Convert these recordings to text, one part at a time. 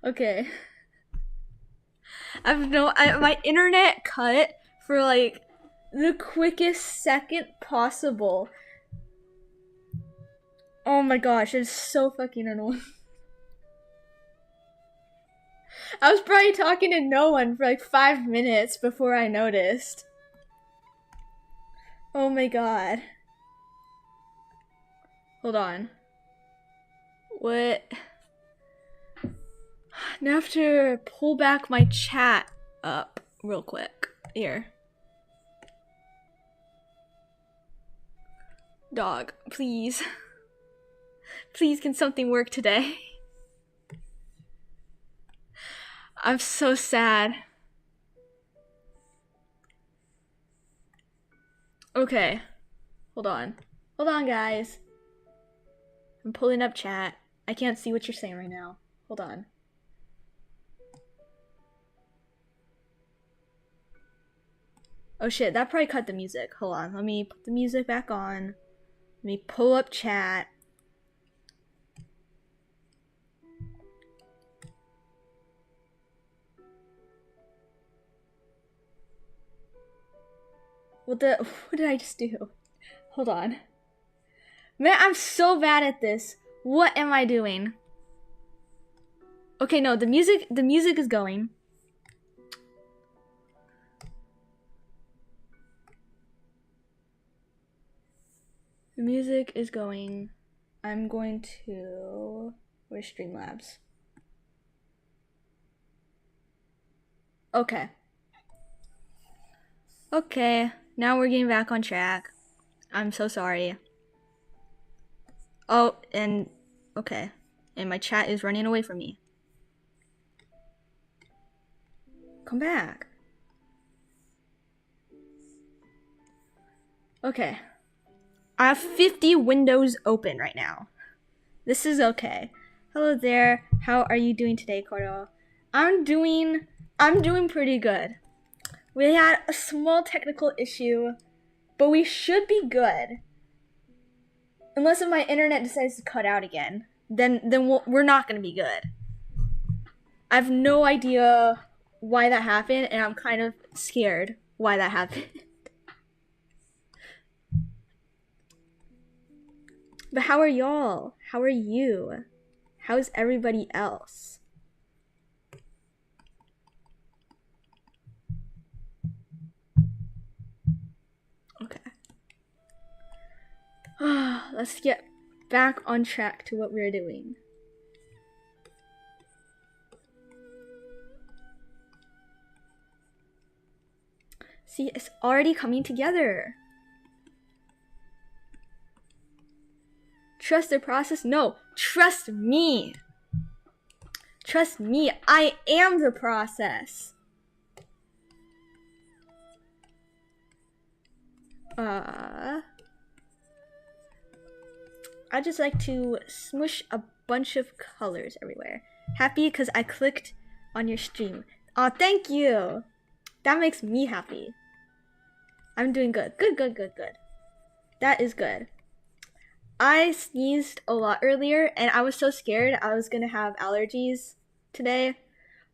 Okay. My internet cut for like the quickest second possible. Oh my gosh, it's so fucking annoying. I was probably talking to no one for like 5 minutes before I noticed. Oh my god. Hold on. What? Now I have to pull back my chat up real quick. Here. Dog, please. Please, can something work today? I'm so sad. Okay. Hold on. Hold on, guys. I'm pulling up chat. I can't see what you're saying right now. Hold on. Oh shit, that probably cut the music. Hold on, let me put the music back on. Let me pull up chat. What did I just do? Hold on. Man, I'm so bad at this. What am I doing? Okay, no, the music is going. The music is going. I'm going to... Where's Streamlabs? Okay. Okay, now we're getting back on track. I'm so sorry. Oh, and... Okay. And my chat is running away from me. Come back. Okay. I have 50 windows open right now. This is okay. Hello there. How are you doing today, Koro? I'm doing pretty good. We had a small technical issue, but we should be good. Unless if my internet decides to cut out again, then we're not gonna be good. I have no idea why that happened, and I'm kind of scared why that happened. But how are y'all? How are you? How's everybody else? Okay. Let's get back on track to what we're doing. See, it's already coming together. Trust the process? No, trust me. Trust me, I am the process. I just like to smush a bunch of colors everywhere. Happy because I clicked on your stream. Aw, thank you. That makes me happy. I'm doing good. Good. That is good. I sneezed a lot earlier and I was so scared I was gonna have allergies today.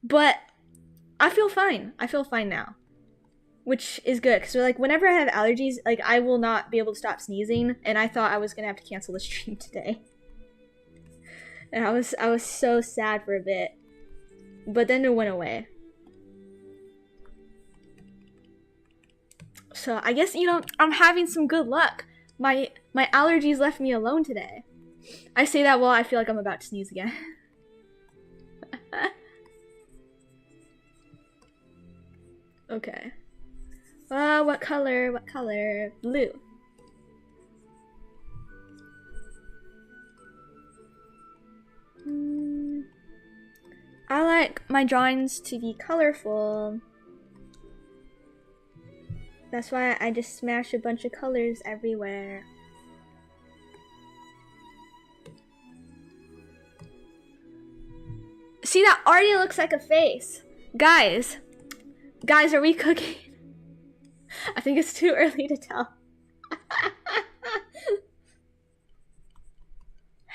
But I feel fine. I feel fine now. Which is good, because like whenever I have allergies, like I will not be able to stop sneezing, and I thought I was gonna have to cancel the stream today. And I was so sad for a bit. But then it went away. So I guess, you know, I'm having some good luck. My allergies left me alone today. I say that while I feel like I'm about to sneeze again. Okay. What color? What color? Blue. I like my drawings to be colorful. That's why I just smash a bunch of colors everywhere. See, that already looks like a face. Guys, are we cooking? I think it's too early to tell.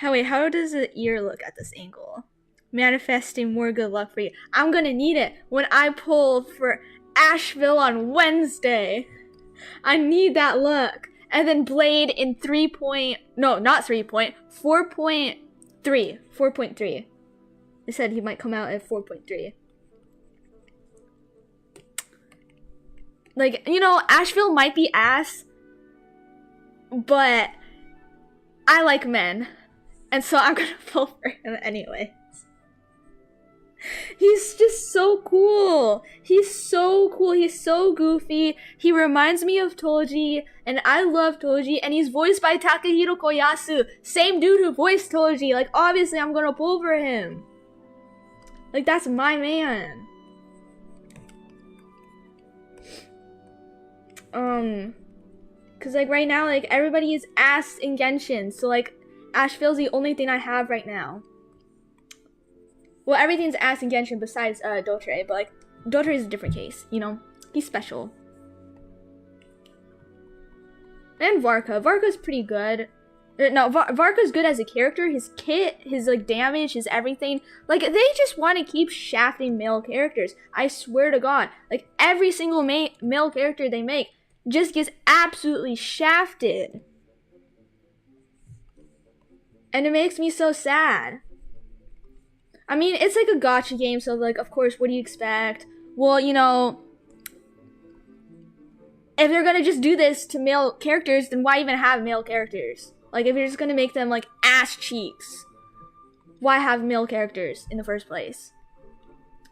Wait, how does the ear look at this angle? Manifesting more good luck for you. I'm gonna need it when I pull for Asheville on Wednesday. I need that luck. And then Blade in 4.3. 4.3. They said he might come out at 4.3. Like, you know, Asheville might be ass, but I like men. And so I'm gonna pull for him anyway. He's just so cool. He's so cool. He's so goofy. He reminds me of Toji, and I love Toji, and he's voiced by Takahiro Koyasu, same dude who voiced Toji. Like, obviously I'm gonna pull for him. Like, that's my man. Cause like right now, like everybody is ass in Genshin, so like Asheville's the only thing I have right now. Well, everything's ass in Genshin besides Dottore, but like Dottore is a different case, you know? He's special. And Varka's pretty good. No, Varka's good as a character. His kit, his like damage, his everything. Like, they just want to keep shafting male characters. I swear to God. Like, every single male character they make just gets absolutely shafted. And it makes me so sad. I mean, it's like a gacha game, so like, of course, what do you expect? Well, you know, if they're gonna just do this to male characters, then why even have male characters? Like, if you're just gonna make them like ass cheeks, why have male characters in the first place?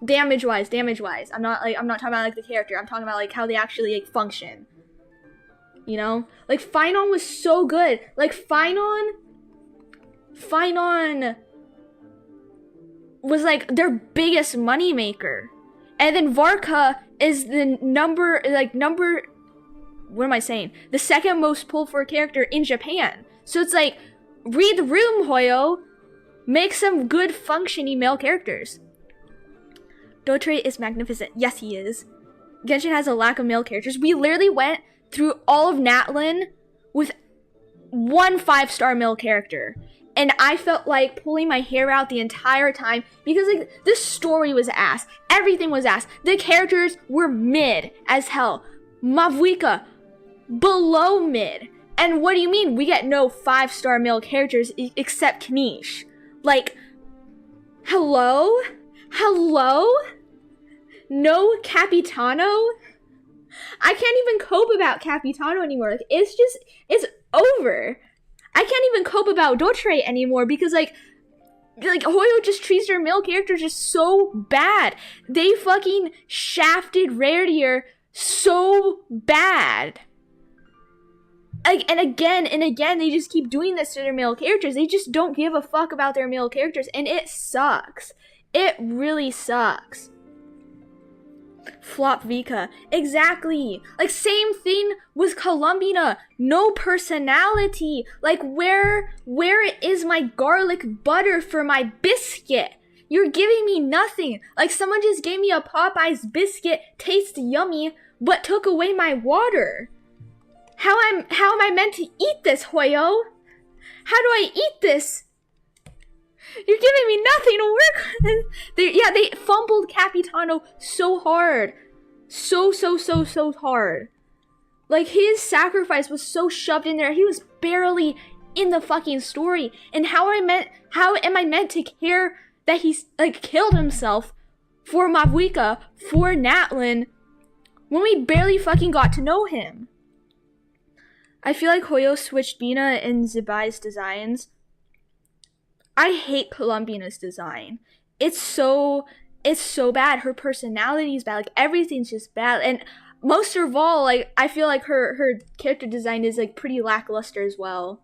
Damage wise. I'm not talking about like the character. I'm talking about like how they actually like function. You know, like Finon was so good. Like Finon was like their biggest money maker, and then Varka is the the second most pulled for a character in Japan. So it's like, read the room, Hoyo. Make some good functioning male characters. Dottore is magnificent. Yes, he is. Genshin has a lack of male characters. We literally went through all of Natlin with one 5-star male character. And I felt like pulling my hair out the entire time because like the story was ass. Everything was ass. The characters were mid as hell. Mavuika, below mid. And what do you mean we get no 5-star male characters except Kanish? Like, hello? No Capitano? I can't even cope about Capitano anymore. Like, it's over. I can't even cope about Dottore anymore because like Hoyo just treats their male characters just so bad. They fucking shafted Raredier so bad. Like, and again, they just keep doing this to their male characters. They just don't give a fuck about their male characters, and it sucks. It really sucks. Flop Vika. Exactly. Like, same thing with Columbina. No personality. Like, where is my garlic butter for my biscuit? You're giving me nothing. Like, someone just gave me a Popeye's biscuit, tastes yummy, but took away my water. How am I meant to eat this, Hoyo? How do I eat this? You're giving me nothing to work with. They fumbled Capitano so hard. So hard. Like, his sacrifice was so shoved in there. He was barely in the fucking story. And how am I meant to care that he's, like, killed himself for Mavuika, for Natlin, when we barely fucking got to know him? I feel like Hoyo switched Bina and Zibai's designs. I hate Columbina's design. It's so bad. Her personality is bad. Like, everything's just bad. And most of all, like, I feel like her character design is like pretty lackluster as well.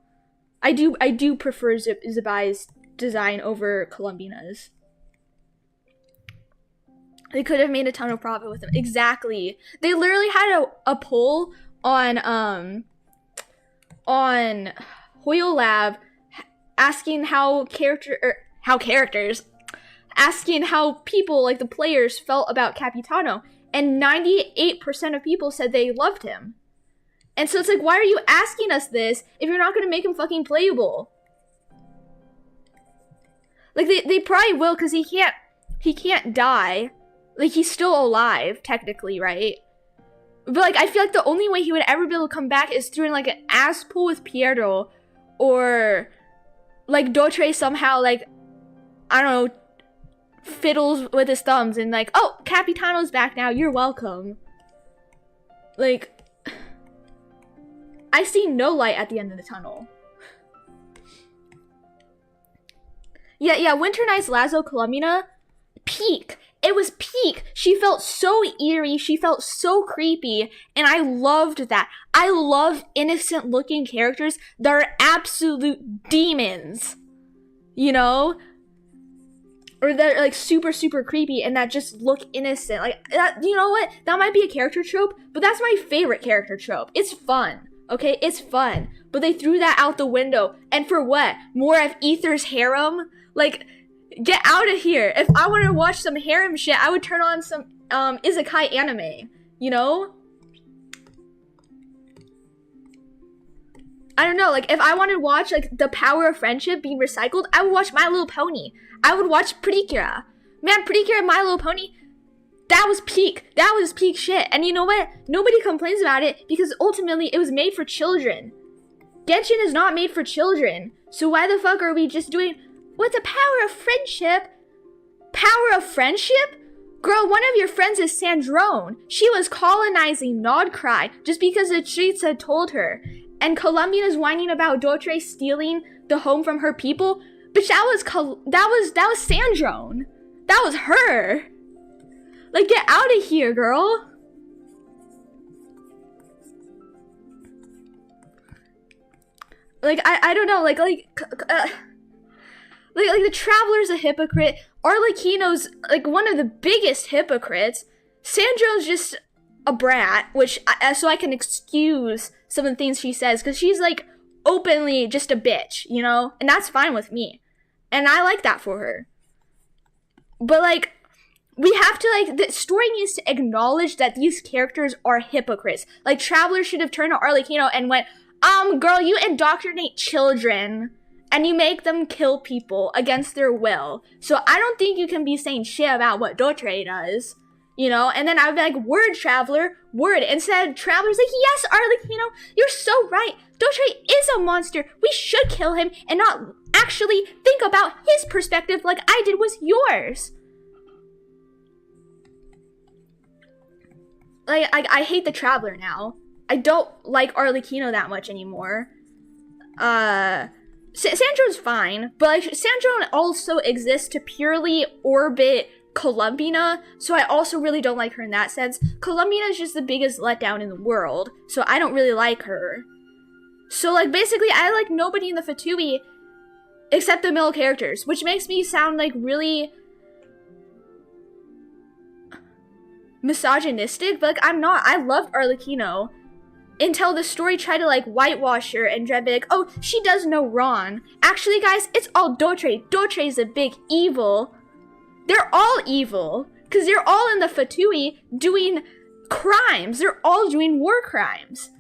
I do prefer Zibai's design over Columbina's. They could have made a ton of profit with them. Exactly. They literally had a poll on Hoyo Lab asking how people, like the players, felt about Capitano, and 98% of people said they loved him. And so it's like, why are you asking us this if you're not gonna make him fucking playable? Like, they probably will, because he can't die. Like, he's still alive, technically, right? But, like, I feel like the only way he would ever be able to come back is through, like, an ass pull with Piero, or, like, Dottore somehow, like, I don't know, fiddles with his thumbs and, like, oh, Capitano's back now, you're welcome. Like, I see no light at the end of the tunnel. Yeah, Winter Night's Lazo Columbina, peak. It was peak. She felt so eerie. She felt so creepy. And I loved that. I love innocent looking characters that are absolute demons. You know? Or that are like super, super creepy and that just look innocent. Like, that, you know what? That might be a character trope, but that's my favorite character trope. It's fun. Okay? It's fun. But they threw that out the window. And for what? More of Aether's harem? Like, get out of here. If I wanted to watch some harem shit, I would turn on some isekai anime, you know? I don't know, like, if I wanted to watch, like, the power of friendship being recycled, I would watch My Little Pony. I would watch Precura. Man, Precura and My Little Pony, that was peak. That was peak shit. And you know what? Nobody complains about it because ultimately it was made for children. Genshin is not made for children. So why the fuck are we just doing... What's the power of friendship? Power of friendship? Girl, one of your friends is Sandrone. She was colonizing Nodcry just because the streets had told her. And Columbia's whining about Dottore stealing the home from her people. Bitch, that was Sandrone. That was her. Like, get out of here, girl. Like, I don't know, like the Traveler's a hypocrite. Arlecchino's, like, one of the biggest hypocrites. Sandro's just a brat, which, so I can excuse some of the things she says, because she's, like, openly just a bitch, you know? And that's fine with me. And I like that for her. But, like, we have to, like, the story needs to acknowledge that these characters are hypocrites. Like, Traveler should have turned to Arlecchino and went, girl, you indoctrinate children. And you make them kill people against their will. So I don't think you can be saying shit about what Dottore does. You know? And then I'd be like, word, Traveler, word. Instead, Traveler's like, yes, Arlecchino, you're so right. Dottore is a monster. We should kill him and not actually think about his perspective like I did with yours. Like, I hate the Traveler now. I don't like Arlecchino that much anymore. Sandro's fine, but like Sandro also exists to purely orbit Columbina, so I also really don't like her in that sense. Columbina is just the biggest letdown in the world, so I don't really like her. So like basically I like nobody in the Fatui except the male characters, which makes me sound like really misogynistic, but like I'm not. I loved Arlecchino. Until the story tried to, like, whitewash her and try to be like, oh, she does no wrong. Actually, guys, it's all Dottore. Dottore's a big evil. They're all evil. Because they're all in the Fatui doing crimes. They're all doing war crimes.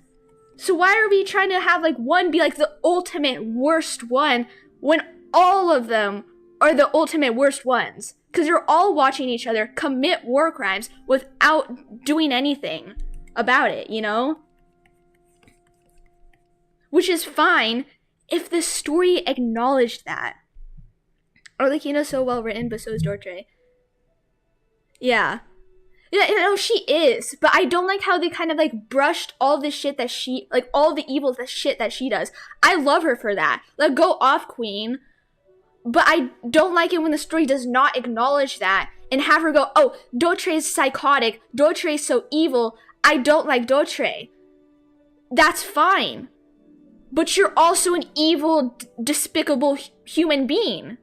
So why are we trying to have, like, one be, like, the ultimate worst one when all of them are the ultimate worst ones? Because they're all watching each other commit war crimes without doing anything about it, you know? Which is fine if the story acknowledged that. Arlecchino's so well written, but so is Dottore. Yeah. Yeah, you know, she is. But I don't like how they kind of like brushed all the shit that she, like all the evil shit that she does. I love her for that. Like, go off, queen. But I don't like it when the story does not acknowledge that and have her go, oh, Dottore's psychotic. Dottore's so evil. I don't like Dottore. That's fine. But you're also an evil, despicable human being.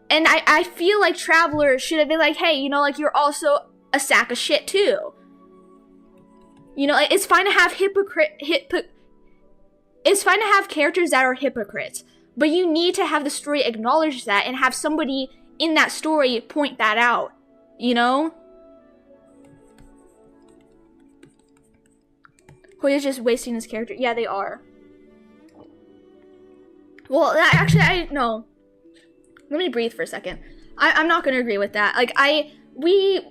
And I feel like Traveler should have been like, hey, you know, like, you're also a sack of shit, too. You know, it's fine to have it's fine to have characters that are hypocrites. But you need to have the story acknowledge that and have somebody in that story point that out. You know? Hoya's just wasting his character. Yeah, they are. Well, actually, no. Let me breathe for a second. I'm not gonna agree with that. Like, we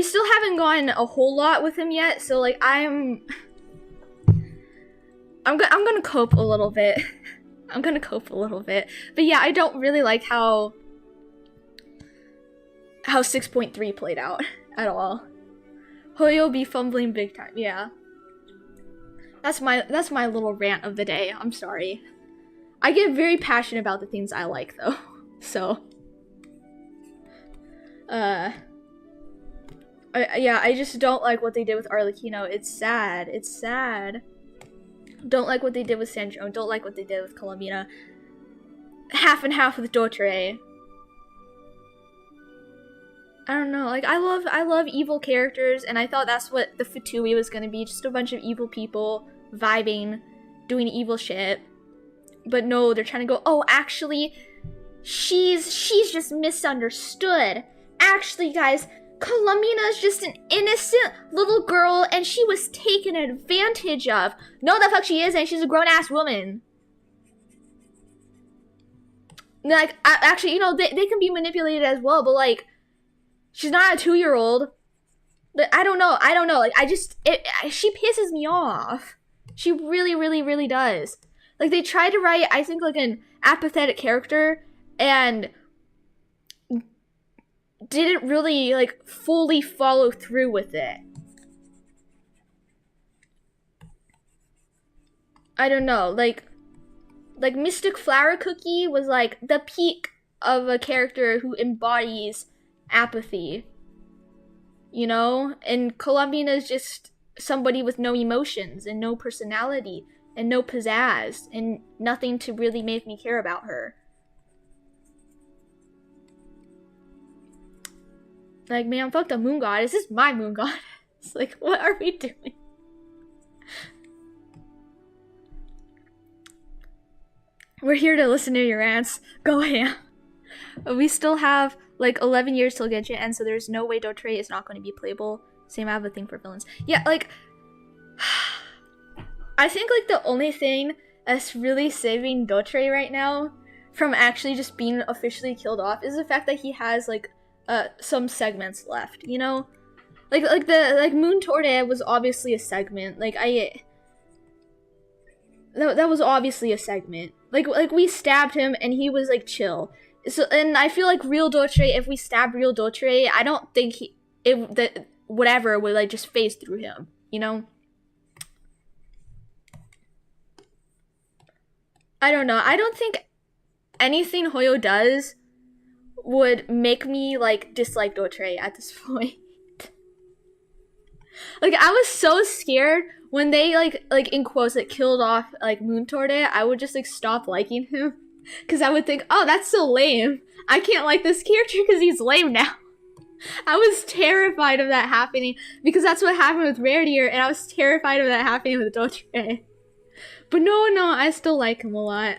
still haven't gone a whole lot with him yet, so like I'm gonna cope a little bit. I'm gonna cope a little bit. But yeah, I don't really like how 6.3 played out at all. Hoyo be fumbling big time. Yeah. That's my little rant of the day. I'm sorry. I get very passionate about the things I like though. So yeah, I just don't like what they did with Arlecchino. It's sad. It's sad. Don't like what they did with Sandro. Don't like what they did with Columbina. Half and half with Dottore. I don't know. Like, I love evil characters, and I thought that's what the Fatui was gonna be. Just a bunch of evil people vibing, doing evil shit. But no, they're trying to go, oh, actually, she's just misunderstood. Actually, guys, Columbina's just an innocent little girl, and she was taken advantage of. No, the fuck she isn't. She's a grown-ass woman. Like, actually, you know, they can be manipulated as well, but, like, she's not a 2-year-old. But I don't know. Like, she pisses me off. She really, really, really does. Like, they tried to write, I think, like, an apathetic character, and didn't really, like, fully follow through with it. I don't know. Like Mystic Flower Cookie was, like, the peak of a character who embodies apathy. You know? And Columbina's just somebody with no emotions and no personality and no pizzazz and nothing to really make me care about her. Like, man, fuck the moon goddess. This is my moon goddess. Like, what are we doing? We're here to listen to your rants. Go ham. We still have, like, 11 years till Genshin ends, so there's no way Dottore is not going to be playable. Same, I have a thing for villains. Yeah, like, I think, like, the only thing that's really saving Dottore right now from actually just being officially killed off is the fact that he has, like, some segments left, you know? Like Moon Torde was obviously a segment. Like, that was obviously a segment. Like we stabbed him and he was, like, chill. So, and I feel like real Dottore, if we stab real Dottore, I don't think whatever would, like, just phase through him, you know? I don't know. I don't think anything Hoyo does would make me, like, dislike Dottore at this point. Like, I was so scared when they, like in quotes, like, killed off, like, Moon Torde. I would just, like, stop liking him. Because I would think, oh, that's so lame. I can't like this character because he's lame now. I was terrified of that happening because that's what happened with Rarier, and I was terrified of that happening with Dottore. But no, I still like him a lot.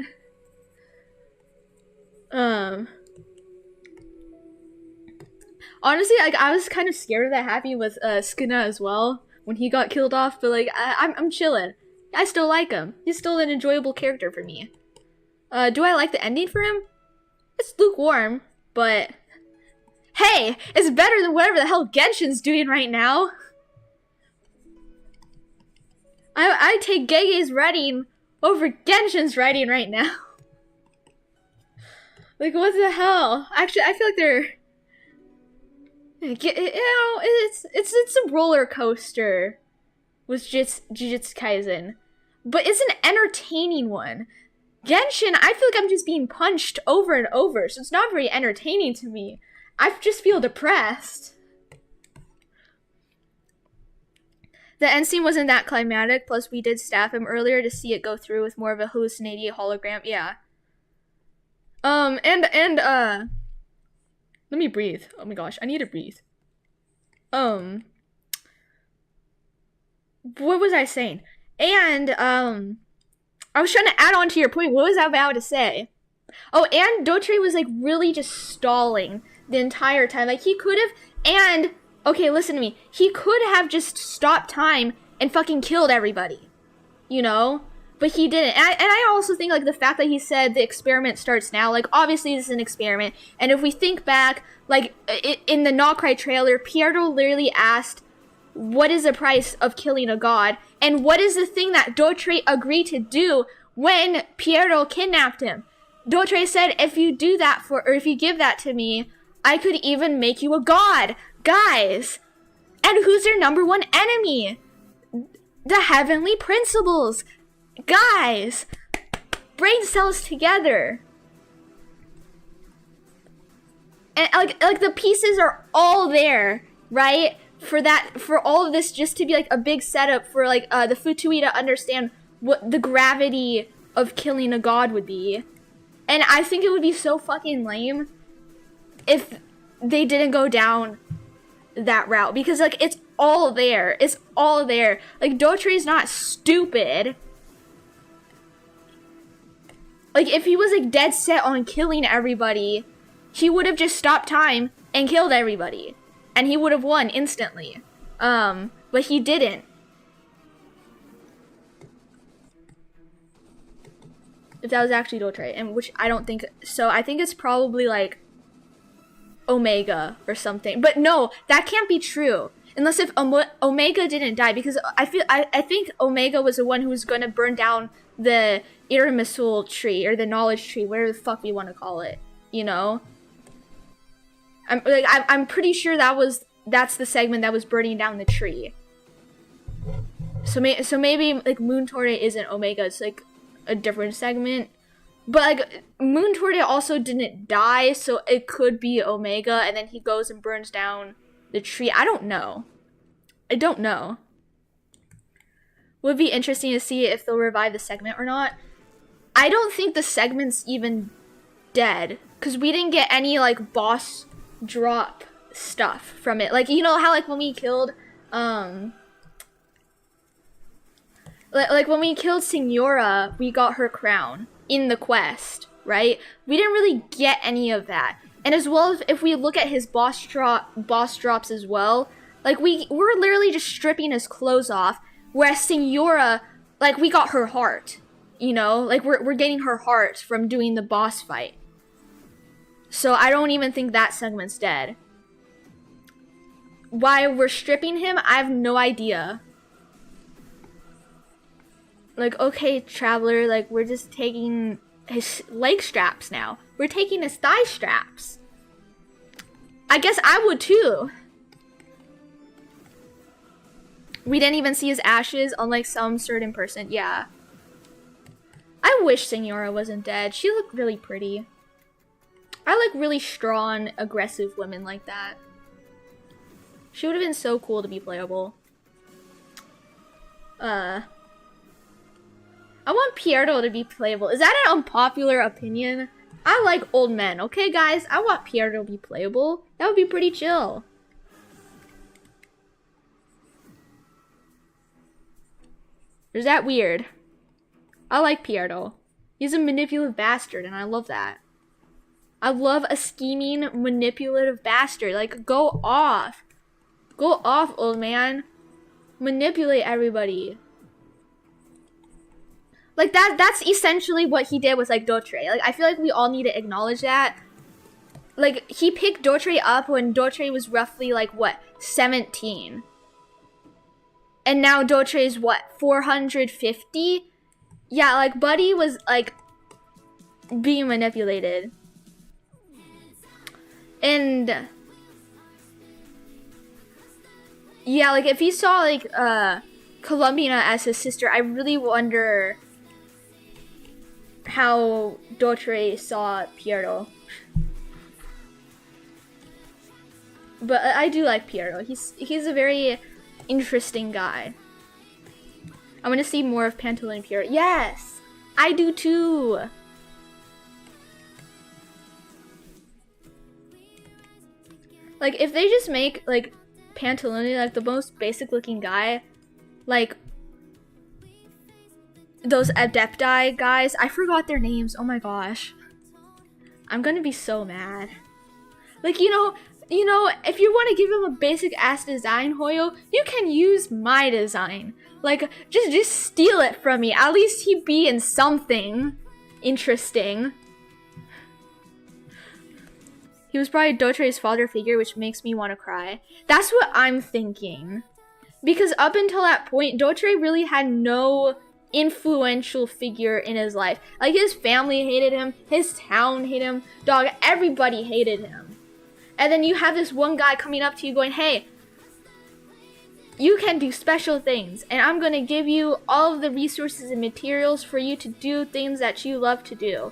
Honestly, like, I was kind of scared of that happening with Skuna as well when he got killed off, but, like, I'm chilling. I still like him. He's still an enjoyable character for me. Do I like the ending for him? It's lukewarm, but hey, it's better than whatever the hell Genshin's doing right now. I take Gege's writing over Genshin's writing right now. Like, what the hell? Actually, I feel like they're, you know, it's a roller coaster with Jujutsu Kaisen, but it's an entertaining one. Genshin, I feel like I'm just being punched over and over, so it's not very entertaining to me. I just feel depressed. The end scene wasn't that climatic, plus we did staff him earlier to see it go through with more of a hallucinating hologram, yeah. Let me breathe. Oh my gosh, I need to breathe. What was I saying? And, I was trying to add on to your point. What was I about to say? Oh, and Dottore was, like, really just stalling the entire time. Like, he could have, and, okay, listen to me. He could have just stopped time and fucking killed everybody. You know? But he didn't. And I also think, like, the fact that he said the experiment starts now, like, obviously this is an experiment. And if we think back, like, in the Not Cry trailer, Piero literally asked, what is the price of killing a god? And what is the thing that Dottore agreed to do when Piero kidnapped him? Dottore said, if you do that or if you give that to me, I could even make you a god. Guys! And who's their number one enemy? The heavenly principles. Guys! Brain cells together. And like the pieces are all there, right? For all of this just to be like a big setup for like the Futui to understand what the gravity of killing a god would be. And I think it would be so fucking lame if they didn't go down that route, because like it's all there. It's all there. Like Dottore's not stupid. Like if he was like dead set on killing everybody, he would have just stopped time and killed everybody. And he would have won instantly. But he didn't. If that was actually Dottore, and which I don't think so. I think it's probably like Omega or something. But no, that can't be true. Unless if Omega didn't die, because I think Omega was the one who was going to burn down the Iramisul tree or the knowledge tree, whatever the fuck we want to call it, you know? I'm pretty sure that's the segment that was burning down the tree. So maybe like Moon Torte isn't Omega, it's like a different segment. But like Moon Torte also didn't die, so it could be Omega, and then he goes and burns down the tree. I don't know. Would be interesting to see if they'll revive the segment or not. I don't think the segment's even dead, because we didn't get any like boss drop stuff from it. Like, you know how like when we killed like when we killed Signora, we got her crown in the quest, right? We didn't really get any of that. And as well as if we look at his boss drops as well, like we're literally just stripping his clothes off, whereas Signora, like we got her heart, you know? Like we're getting her heart from doing the boss fight. So I don't even think that segment's dead. Why we're stripping him, I have no idea. Like, okay, Traveler, like we're just taking his leg straps now. We're taking his thigh straps. I guess I would too. We didn't even see his ashes, unlike some certain person. Yeah. I wish Signora wasn't dead. She looked really pretty. I like really strong, aggressive women like that. She would have been so cool to be playable. I want Piero to be playable. Is that an unpopular opinion? I like old men, okay guys? I want Piero to be playable. That would be pretty chill. Or is that weird? I like Piero. He's a manipulative bastard, and I love that. I love a scheming, manipulative bastard. Like, go off. Go off, old man. Manipulate everybody. Like, that's essentially what he did with, like, Dottore. Like, I feel like we all need to acknowledge that. Like, he picked Dottore up when Dottore was roughly, like, what, 17? And now Dottore is, what, 450? Yeah, like, Buddy was, like, being manipulated. And yeah, like if he saw like Columbina as his sister, I really wonder how Dottore saw Piero. But I do like Piero. He's a very interesting guy. I want to see more of Pantaloon and Piero. Yes, I do too. Like, if they just make, like, Pantalone, like, the most basic-looking guy, like, those Adepti guys, I forgot their names, oh my gosh. I'm gonna be so mad. Like, you know, you know, if you want to give him a basic ass design, Hoyo, you can use my design. Like, just steal it from me. At least he'd be in something interesting. He was probably Dottore's father figure, which makes me want to cry. That's what I'm thinking. Because up until that point, Dottore really had no influential figure in his life. Like, his family hated him, his town hated him, dog, everybody hated him. And then you have this one guy coming up to you going, hey, you can do special things, and I'm gonna give you all of the resources and materials for you to do things that you love to do.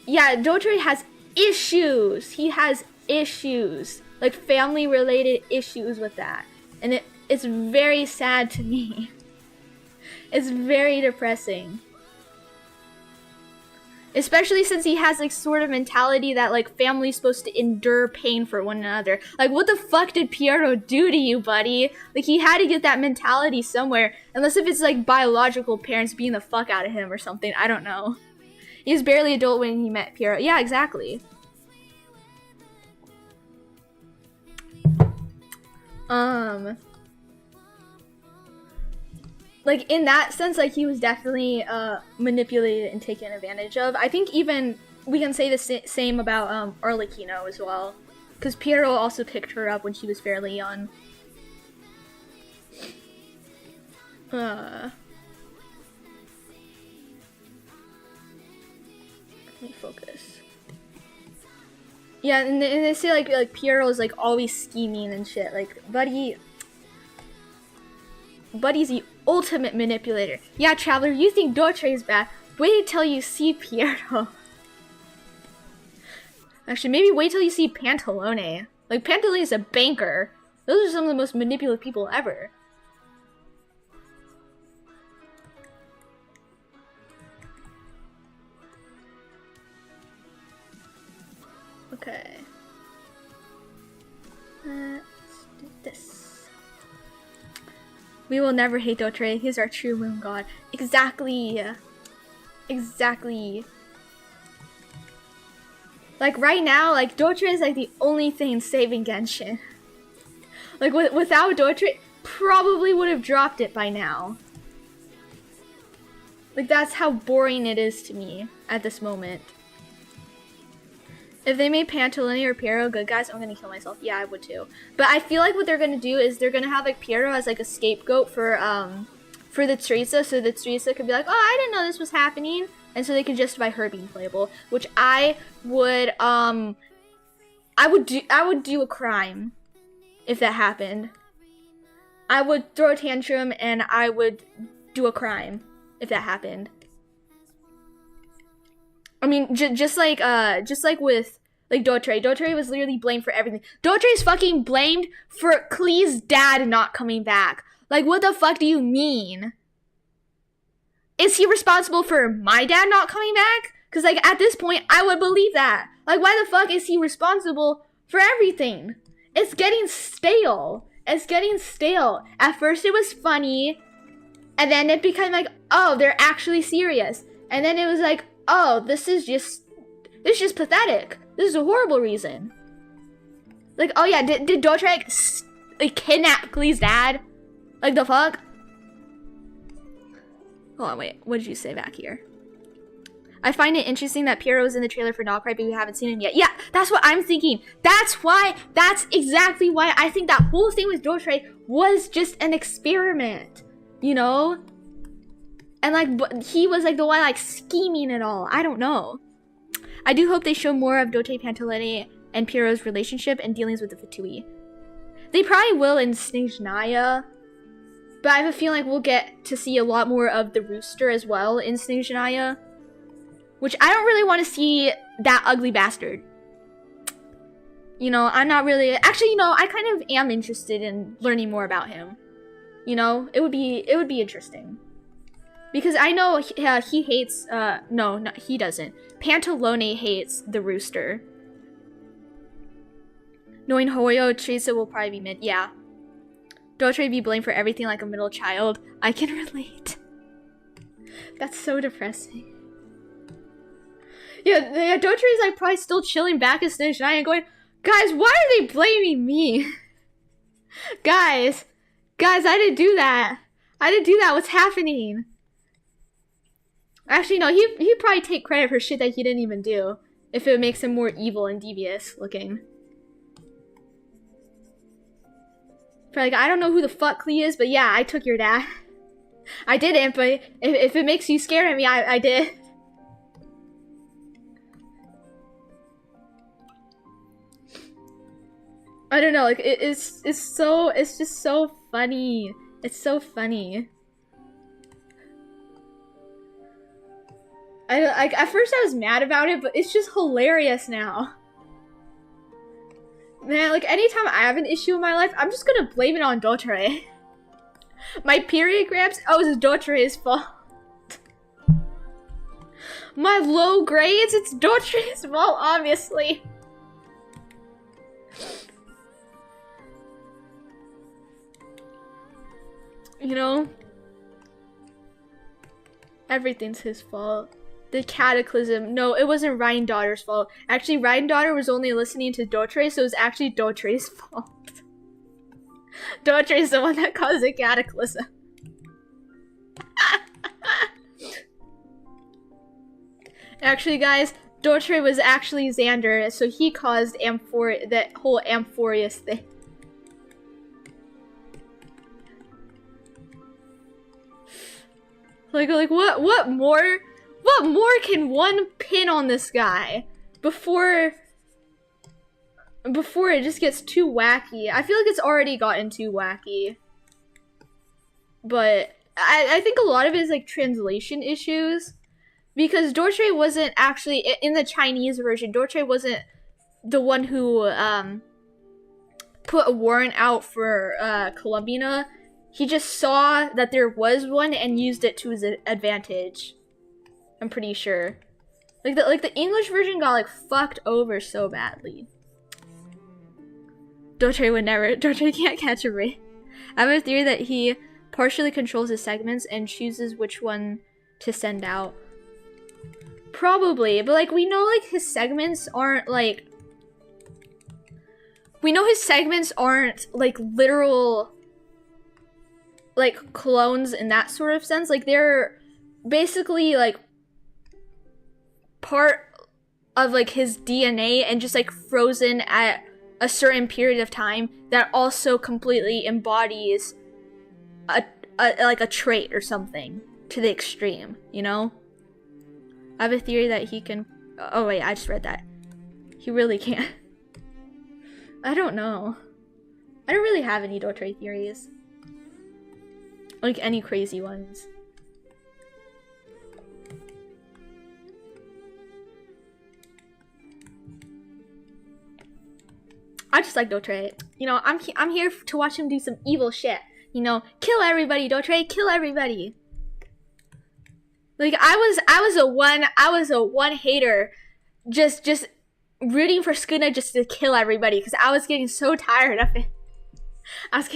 Yeah, Dottore has issues. He has issues. Like, family-related issues with that. And it's very sad to me. It's very depressing. Especially since he has, like, sort of mentality that, like, family's supposed to endure pain for one another. Like, what the fuck did Piero do to you, buddy? Like, he had to get that mentality somewhere. Unless if it's, like, biological parents beating the fuck out of him or something. I don't know. He was barely adult when he met Piero. Yeah, exactly. Like, in that sense, like, he was definitely manipulated and taken advantage of. I think even we can say the same about Arlecchino as well, because Piero also picked her up when she was fairly young. Let me focus. Yeah, and they say like Piero's like always scheming and shit. Like, buddy's the ultimate manipulator. Yeah, Traveler, you think Dottore is bad. Wait till you see Piero. Actually, maybe wait till you see Pantalone. Like, Pantalone is a banker. Those are some of the most manipulative people ever. Okay. Let's do this. We will never hate Dottore. He's our true moon god. Exactly. Exactly. Like, right now, like, Dottore is like the only thing saving Genshin. Like, without Dottore, probably would have dropped it by now. Like, that's how boring it is to me at this moment. If they made Pantalone or Piero good guys, I'm gonna kill myself. Yeah, I would too. But I feel like what they're gonna do is they're gonna have like Piero as like a scapegoat for the Teresa, so that Teresa could be like, oh, I didn't know this was happening, and so they could justify her being playable. Which I would do a crime if that happened. I would throw a tantrum and I would do a crime if that happened. I mean, just like with like Dottore. Dottore was literally blamed for everything. Dottore is fucking blamed for Klee's dad not coming back. Like, what the fuck do you mean? Is he responsible for my dad not coming back? Because, like, at this point, I would believe that. Like, why the fuck is he responsible for everything? It's getting stale. It's getting stale. At first, it was funny. And then it became like, oh, they're actually serious. And then it was like, oh, this is just pathetic. This is a horrible reason. Like, oh yeah, did Dottore like kidnap Klee's dad? Like, the fuck? Hold on, wait. What did you say back here? I find it interesting that Piero was in the trailer for Nocry, but we haven't seen him yet. Yeah, that's what I'm thinking. That's exactly why I think that whole thing with Dottore was just an experiment. You know? And like, but he was like the one like scheming it all. I don't know. I do hope they show more of Dottore, Pantalone, and Piero's relationship and dealings with the Fatui. They probably will in Snezhnaya, but I have a feeling like we'll get to see a lot more of the Rooster as well in Snezhnaya, which I don't really want to see that ugly bastard. You know, I'm not really. Actually, you know, I kind of am interested in learning more about him. You know, it would be interesting. Because I know he hates, no, he doesn't. Pantalone hates the Rooster. Knowing Hoyo, Teresa will probably be mid. Yeah. Dottore be blamed for everything like a middle child. I can relate. That's so depressing. Yeah, Dottore is like probably still chilling back in Snezhnaya and going, Guys, why are they blaming me? Guys, I didn't do that. What's happening? Actually, no, he'd probably take credit for shit that he didn't even do, if it makes him more evil and devious looking. For like, I don't know who the fuck Klee is, but yeah, I took your dad. I didn't, but if it makes you scared of me, I did. I don't know, like, it's just so funny. It's so funny. At first I was mad about it, but it's just hilarious now. Man, like, anytime I have an issue in my life, I'm just gonna blame it on Dottore. My period cramps, oh, it's Dottore's fault. My low grades, it's Dottore's fault, obviously. You know? Everything's his fault. The cataclysm. No, it wasn't Ryan Daughter's fault. Actually, Ryan Daughter was only listening to Dottore, so it was actually Dottore's fault. Dottore's the one that caused the cataclysm. Actually, guys, Dottore was actually Xander, so he caused that whole Amphorius thing. Like what more can one pin on this guy before it just gets too wacky? I feel like it's already gotten too wacky. But I think a lot of it is like translation issues. Because Dottore wasn't actually, in the Chinese version, Dottore wasn't the one who put a warrant out for Columbina. He just saw that there was one and used it to his advantage. I'm pretty sure. Like the English version got like fucked over so badly. Dottore can't catch a break. I have a theory that he partially controls his segments and chooses which one to send out. Probably, but like we know like his segments aren't like literal like clones in that sort of sense. Like they're basically like part of like his DNA and just like frozen at a certain period of time that also completely embodies a trait or something to the extreme, you know? I have a theory that he can... Oh wait, I just read that. He really can't. I don't know. I don't really have any Dottore theories. Like any crazy ones. I just like Dottore. You know, I'm here to watch him do some evil shit. You know, kill everybody, Dottore, kill everybody. Like I was a one hater, just rooting for Skuna just to kill everybody because I was getting so tired of it. That's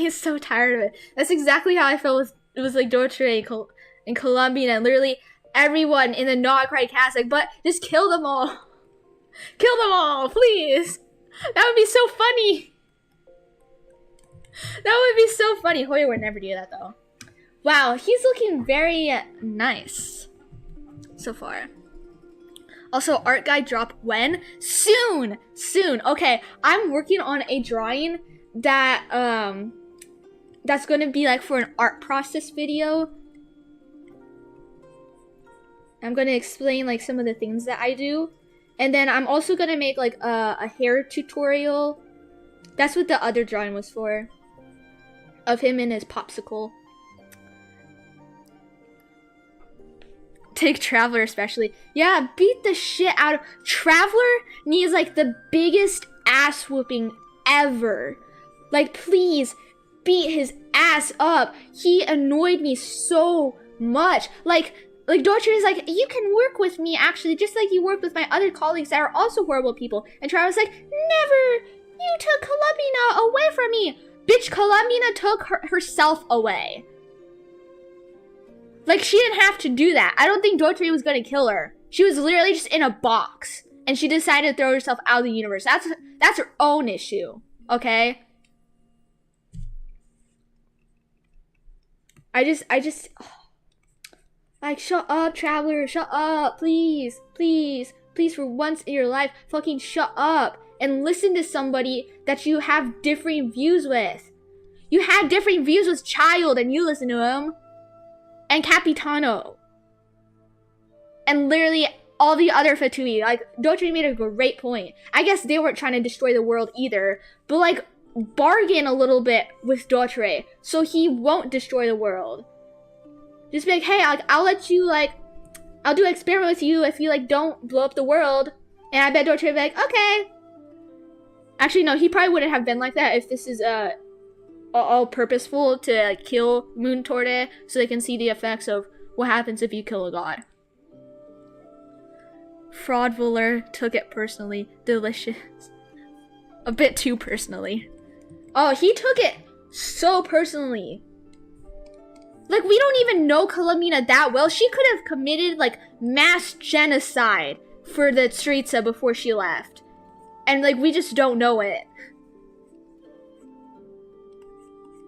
exactly how I felt with like Dottore and Columbia and literally everyone in the Not Quite cast. Like, but just kill them all. Kill them all, please. That would be so funny. Hoya would never do that though. Wow, he's looking very nice so far. Also, art guide drop when? Soon. Okay, I'm working on a drawing that that's going to be like for an art process video. I'm going to explain like some of the things that I do. And then I'm also going to make like a hair tutorial. That's what the other drawing was for. Of him and his popsicle. Take Traveler especially. Yeah, beat the shit out of... Traveler needs like the biggest ass whooping ever. Like, please, beat his ass up. He annoyed me so much. Like Dottore is like, you can work with me actually, just like you work with my other colleagues that are also horrible people. And Traveler's like, never! You took Columbina away from me! Bitch, Columbina took herself away. Like, she didn't have to do that. I don't think Dottore was gonna kill her. She was literally just in a box. and she decided to throw herself out of the universe. That's her own issue, okay? I just like, shut up, Traveler, shut up, please, please, please, for once in your life, fucking shut up and listen to somebody that you have differing views with. You had differing views with Child, and you listen to him, and Capitano, and literally all the other Fatui. Like, Dottore made a great point. I guess they weren't trying to destroy the world either, but like, bargain a little bit with Dottore so he won't destroy the world. Just be like, hey, I'll let you, like, I'll do an experiment with you if you, like, don't blow up the world. And I bet Dottore would be like, okay. Actually, no, he probably wouldn't have been like that if this is all purposeful to, like, kill Moon Torte so they can see the effects of what happens if you kill a god. Fraudvuller took it personally. Delicious. A bit too personally. Oh, he took it so personally. Like, we don't even know Colomina that well. She could have committed, like, mass genocide for the Stritza before she left. And, like, we just don't know it.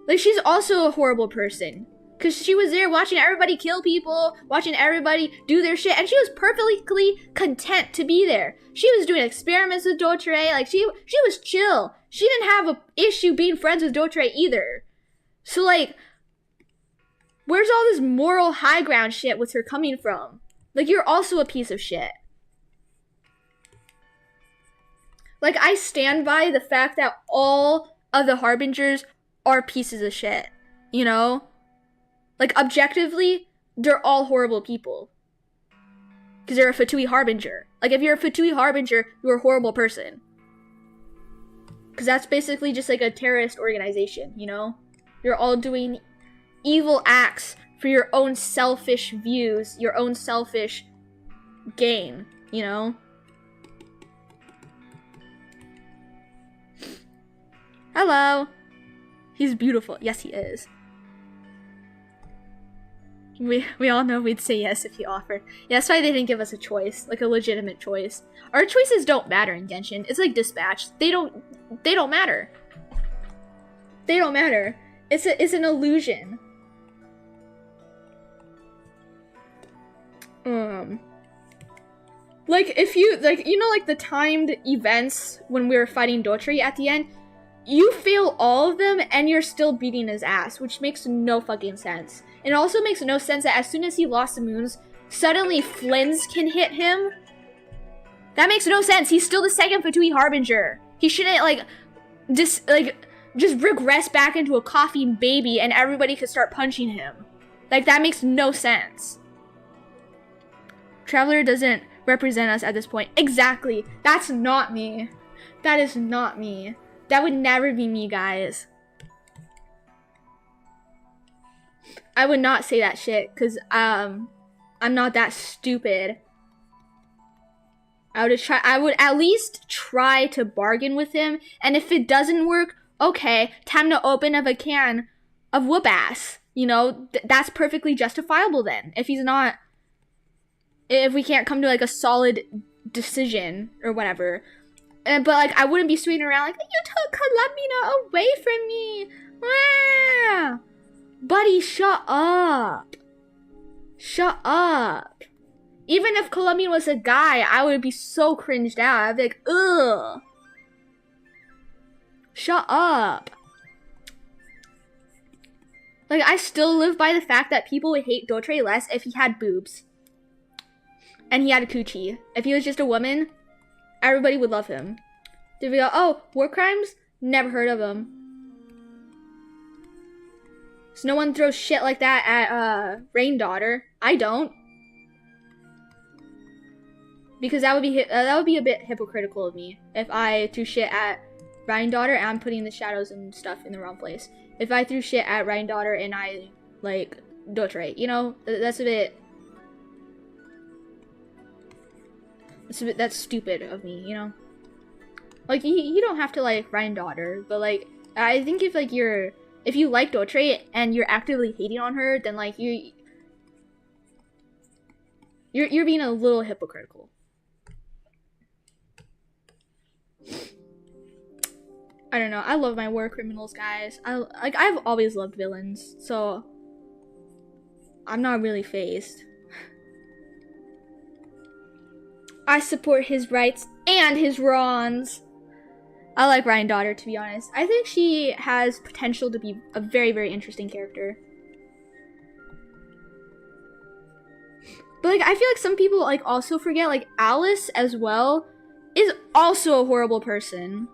Like, she's also a horrible person. Because she was there watching everybody kill people, watching everybody do their shit, and she was perfectly content to be there. She was doing experiments with Dottore, like, she was chill. She didn't have an issue being friends with Dottore either. So, like, where's all this moral high ground shit with her coming from? Like, you're also a piece of shit. Like, I stand by the fact that all of the Harbingers are pieces of shit, you know? Like, objectively, they're all horrible people. Because they're a Fatui Harbinger. Like, if you're a Fatui Harbinger, you're a horrible person. Because that's basically just like a terrorist organization, you know? You're all doing evil acts for your own selfish views, your own selfish gain, you know? Hello. He's beautiful. Yes, he is. We all know we'd say yes if he offered. Yeah, that's why they didn't give us a choice, like a legitimate choice. Our choices don't matter in Genshin. It's like Dispatch. They don't matter. They don't matter. It's an illusion. Like, if you, like, you know, like the timed events when we were fighting Dottore at the end, you fail all of them and you're still beating his ass, which makes no fucking sense. And it also makes no sense that as soon as he lost the moons, suddenly Flynn's can hit him. That makes no sense. He's still the second Fatui Harbinger. He shouldn't, like, just regress back into a coughing baby and everybody could start punching him. Like, that makes no sense. Traveler doesn't represent us at this point. Exactly. That's not me. That is not me. That would never be me, guys. I would not say that shit, because, I'm not that stupid. I would at least try to bargain with him, and if it doesn't work, okay, time to open up a can of whoop ass. You know, that's perfectly justifiable then. If we can't come to, like, a solid decision, or whatever. But, like, I wouldn't be swinging around like, you took Colomina away from me! Ah! Buddy, shut up. Shut up. Even if Colomina was a guy, I would be so cringed out. I'd be like, ugh. Shut up. Like, I still live by the fact that people would hate Dottore less if he had boobs. And he had a coochie. If he was just a woman, everybody would love him. Did we go, oh, war crimes? Never heard of him. So no one throws shit like that at, Rain Daughter. I don't. Because that would be a bit hypocritical of me. If I threw shit at Rain Daughter and I'm putting the shadows and stuff in the wrong place. If I threw shit at Rain Daughter and I, like, Dottore, you know? That's stupid of me, you know? Like, you don't have to like Rain Daughter, but, like, I think if, like, if you like Dottore and you're actively hating on her, then, like, you're being a little hypocritical. I don't know. I love my war criminals, guys. I've always loved villains, so I'm not really phased. I support his rights and his wrongs. I like Ryan Dottore, to be honest. I think she has potential to be a very, very interesting character. But like, I feel like some people like also forget like Alice as well is also a horrible person.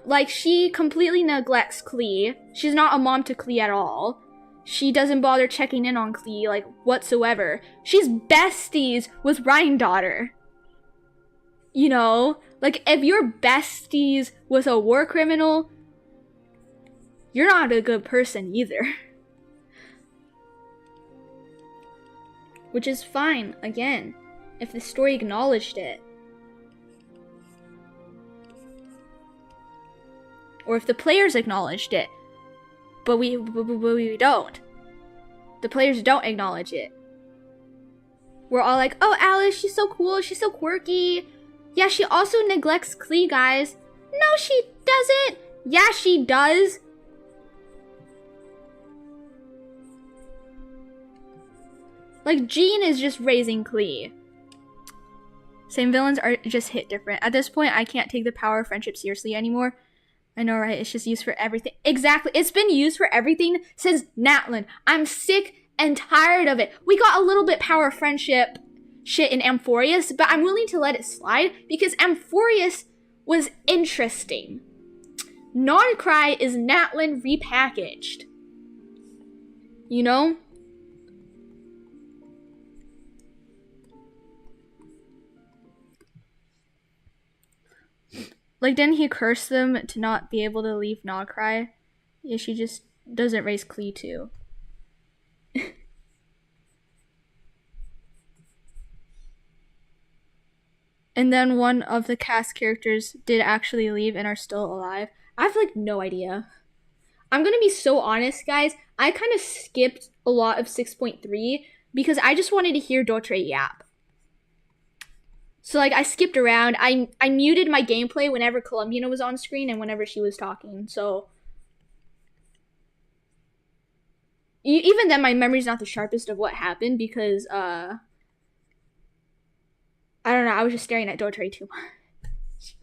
Like she completely neglects Klee. She's not a mom to Klee at all. She doesn't bother checking in on Klee like whatsoever. She's besties with Ryan Dottore. You know, like if you're besties with a war criminal, you're not a good person either. Which is fine, again, if the story acknowledged it. Or if the players acknowledged it. But we don't. The players don't acknowledge it. We're all like, oh, Alice, she's so cool, she's so quirky. Yeah, she also neglects Klee, guys. No, she doesn't. Yeah, she does. Like, Jean is just raising Klee. Same villains are just hit different. At this point, I can't take the power of friendship seriously anymore. I know, right? It's just used for everything. Exactly. It's been used for everything since Natlan. I'm sick and tired of it. We got a little bit power of friendship shit in Amphorius, but I'm willing to let it slide because Amphorius was interesting. Non-Cry is Natlan repackaged. You know? Like, didn't he curse them to not be able to leave Non-Cry? Yeah, she just doesn't raise Klee too. And then one of the cast characters did actually leave and are still alive. I have like no idea. I'm gonna be so honest, guys. I kind of skipped a lot of 6.3 because I just wanted to hear Dottore yap. So like I skipped around. I muted my gameplay whenever Columbina was on screen and whenever she was talking. So even then, my memory's not the sharpest of what happened because I don't know. I was just staring at Dottore too much.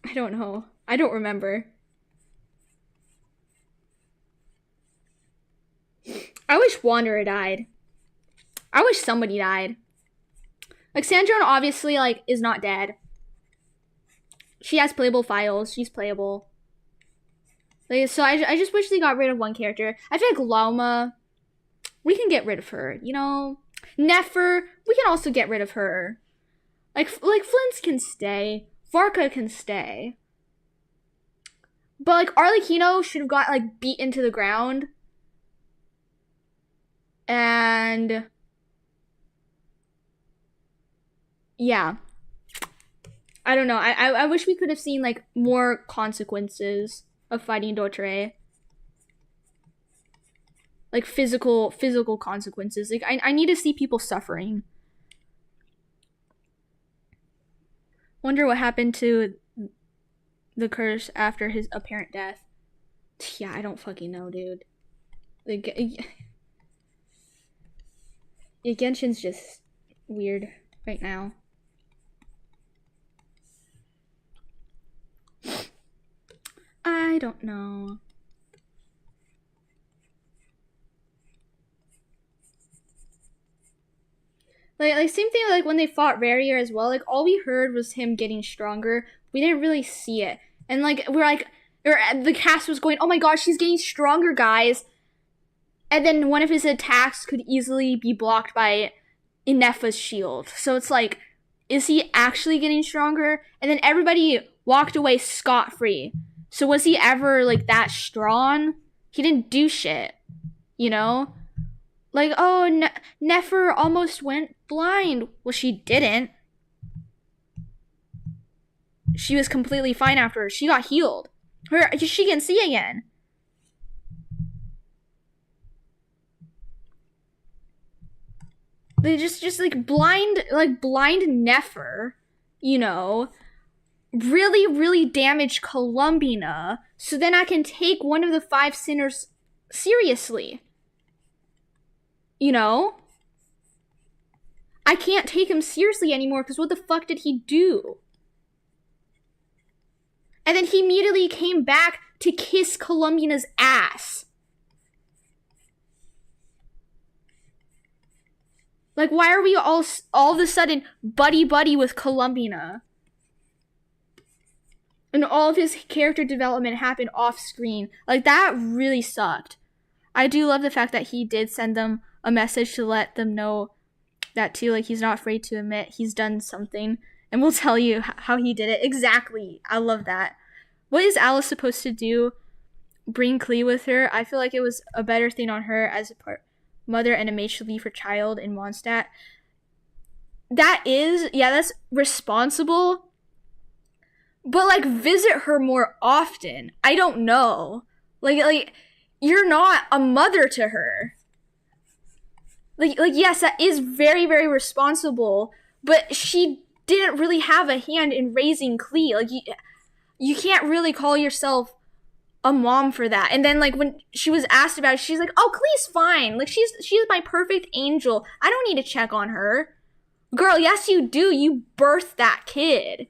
I don't know. I don't remember. I wish Wanderer died. I wish somebody died. Like, Sandrone obviously, like, is not dead. She has playable files. She's playable. Like, so I just wish they got rid of one character. I feel like Lauma, we can get rid of her, you know? Nefer, we can also get rid of her. Like Flint's can stay. Varka can stay. But, like, Arlecchino should have got, like, beat into the ground. And yeah. I don't know. I wish we could have seen, like, more consequences of fighting Dottore. Like, physical consequences. Like, I need to see people suffering. Wonder what happened to the curse after his apparent death. Yeah, I don't fucking know, dude. Like, yeah, Genshin's just weird right now. I don't know. Like same thing like when they fought Rarier as well. Like all we heard was him getting stronger. We didn't really see it. And like we're like, or the cast was going, "Oh my gosh, he's getting stronger, guys!" And then one of his attacks could easily be blocked by Inefa's shield. So it's like, is he actually getting stronger? And then everybody walked away scot-free. So was he ever like that strong? He didn't do shit, you know? Like, oh, Nefer almost went blind. Well, she didn't. She was completely fine after she got healed. She can see again. They just like blind Nefer, you know, really damage Columbina, so then I can take one of the 5 sinners seriously. You know? I can't take him seriously anymore because what the fuck did he do? And then he immediately came back to kiss Columbina's ass. Like, why are we all of a sudden buddy with Columbina? And all of his character development happened off screen. Like, that really sucked. I do love the fact that he did send them a message to let them know that too. Like, he's not afraid to admit he's done something. And we'll tell you how he did it. Exactly. I love that. What is Alice supposed to do? Bring Klee with her? I feel like it was a better thing on her as a mother and a maid should leave her child in Mondstadt. That's responsible. But, like, visit her more often. I don't know. Like, you're not a mother to her. Like, yes, that is very, very responsible. But she didn't really have a hand in raising Klee. Like, you can't really call yourself a mom for that. And then, like, when she was asked about it, she's like, oh, Klee's fine. Like, she's my perfect angel. I don't need to check on her. Girl, yes, you do. You birthed that kid.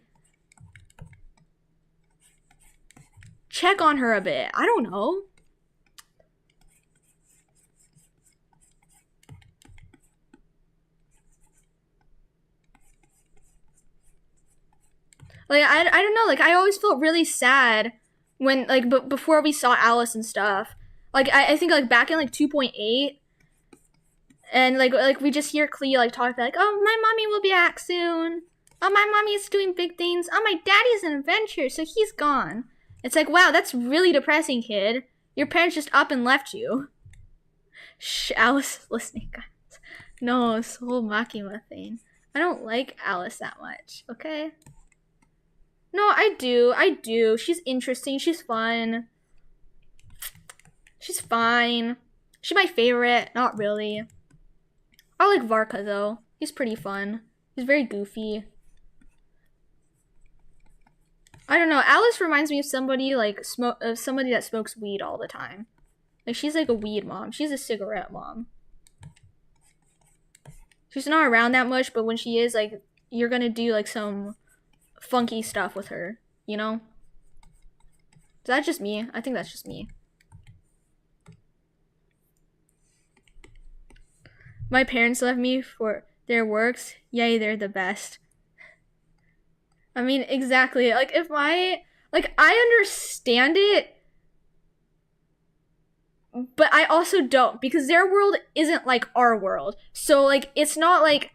Check on her a bit. I don't know. Like, I don't know. Like, I always felt really sad when, like, before we saw Alice and stuff. Like, I think, like, back in, like, 2.8, and, like we just hear Klee, like, talk about, like, oh, my mommy will be back soon. Oh, my mommy is doing big things. Oh, my daddy's an adventurer, so he's gone. It's like, wow, that's really depressing, kid. Your parents just up and left you. Shh, Alice is listening, guys. No, this whole Makima thing. I don't like Alice that much, okay? No, I do. She's interesting. She's fun. She's fine. She's my favorite. Not really. I like Varka, though. He's pretty fun. He's very goofy. I don't know. Alice reminds me of somebody like somebody that smokes weed all the time. Like, she's like a weed mom. She's a cigarette mom. She's not around that much, but when she is, like, you're gonna do like some funky stuff with her, you know? Is that just me? I think that's just me. My parents left me for their works. Yay, they're the best. I mean, exactly. Like, if I understand it, but I also don't, because their world isn't like our world. So, like, it's not like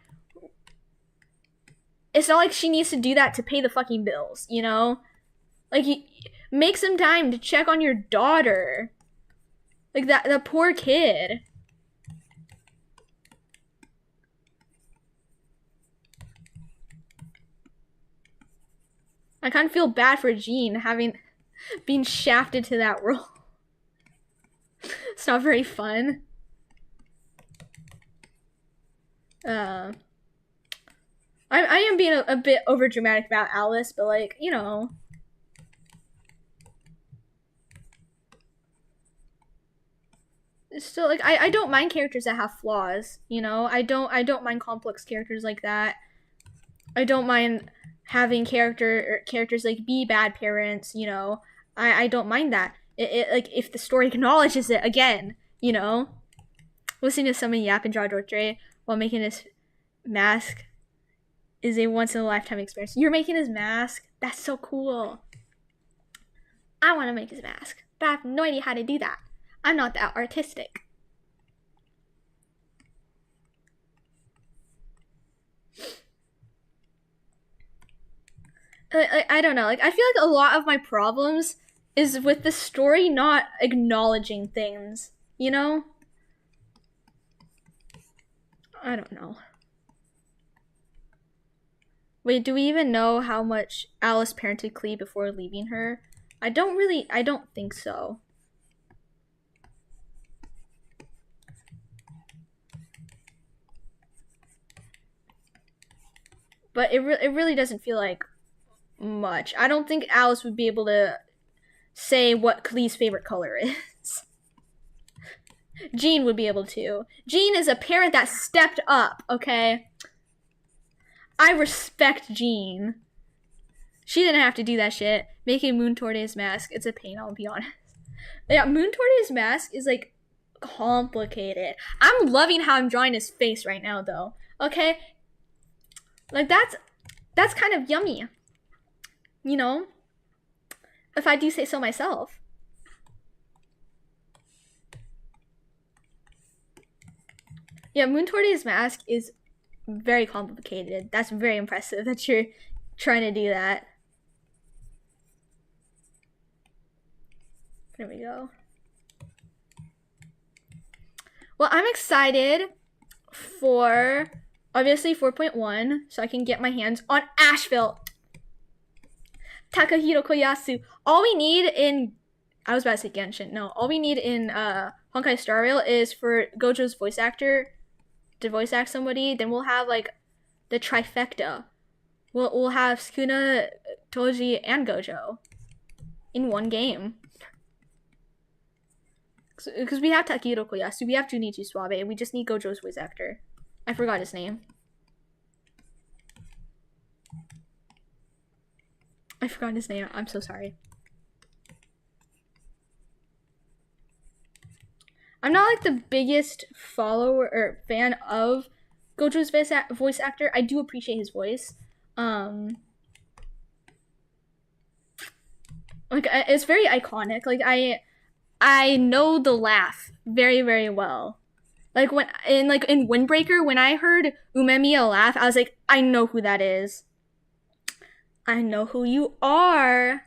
she needs to do that to pay the fucking bills, you know? Like, make some time to check on your daughter. Like, that poor kid. I kind of feel bad for Jean being shafted to that role. It's not very fun. I am being a bit overdramatic about Alice, but, like, you know. Still, like, I don't mind characters that have flaws, you know? I don't mind complex characters like that. I don't mind having characters like be bad parents, you know. I don't mind that. It like, if the story acknowledges it again, you know. Listening to someone yap and draw Dottore while making his mask is a once in a lifetime experience. You're making his mask? That's so cool. I want to make his mask, but I have no idea how to do that. I'm not that artistic. I don't know. Like, I feel like a lot of my problems is with the story not acknowledging things, you know? I don't know. Wait, do we even know how much Alice parented Klee before leaving her? I don't think so. but it really doesn't feel like much. I don't think Alice would be able to say what Klee's favorite color is. Jean would be able to. Jean is a parent that stepped up, okay? I respect Jean. She didn't have to do that shit. Making Moon Torte's mask, it's a pain, I'll be honest. Yeah, Moon Torte's mask is like complicated. I'm loving how I'm drawing his face right now though. Okay? Like that's kind of yummy. You know? If I do say so myself. Yeah, Moon Torte's mask is very complicated. That's very impressive that you're trying to do that. There we go. Well, I'm excited for, obviously, 4.1, so I can get my hands on Asheville. Takahiro Koyasu. All we need in, I was about to say Genshin. No, all we need in Honkai Star Rail is for Gojo's voice actor to voice act somebody. Then we'll have like the trifecta. We'll have Sukuna, Toji, and Gojo in one game. Because we have Takahiro Koyasu, we have Junichi Suabe, we just need Gojo's voice actor. I forgot his name. I'm so sorry. I'm not like the biggest follower or fan of Gojo's voice actor. I do appreciate his voice. Like it's very iconic. Like I know the laugh very, very well. Like when in Windbreaker, when I heard Umemiya laugh, I was like, I know who that is. I know who you are.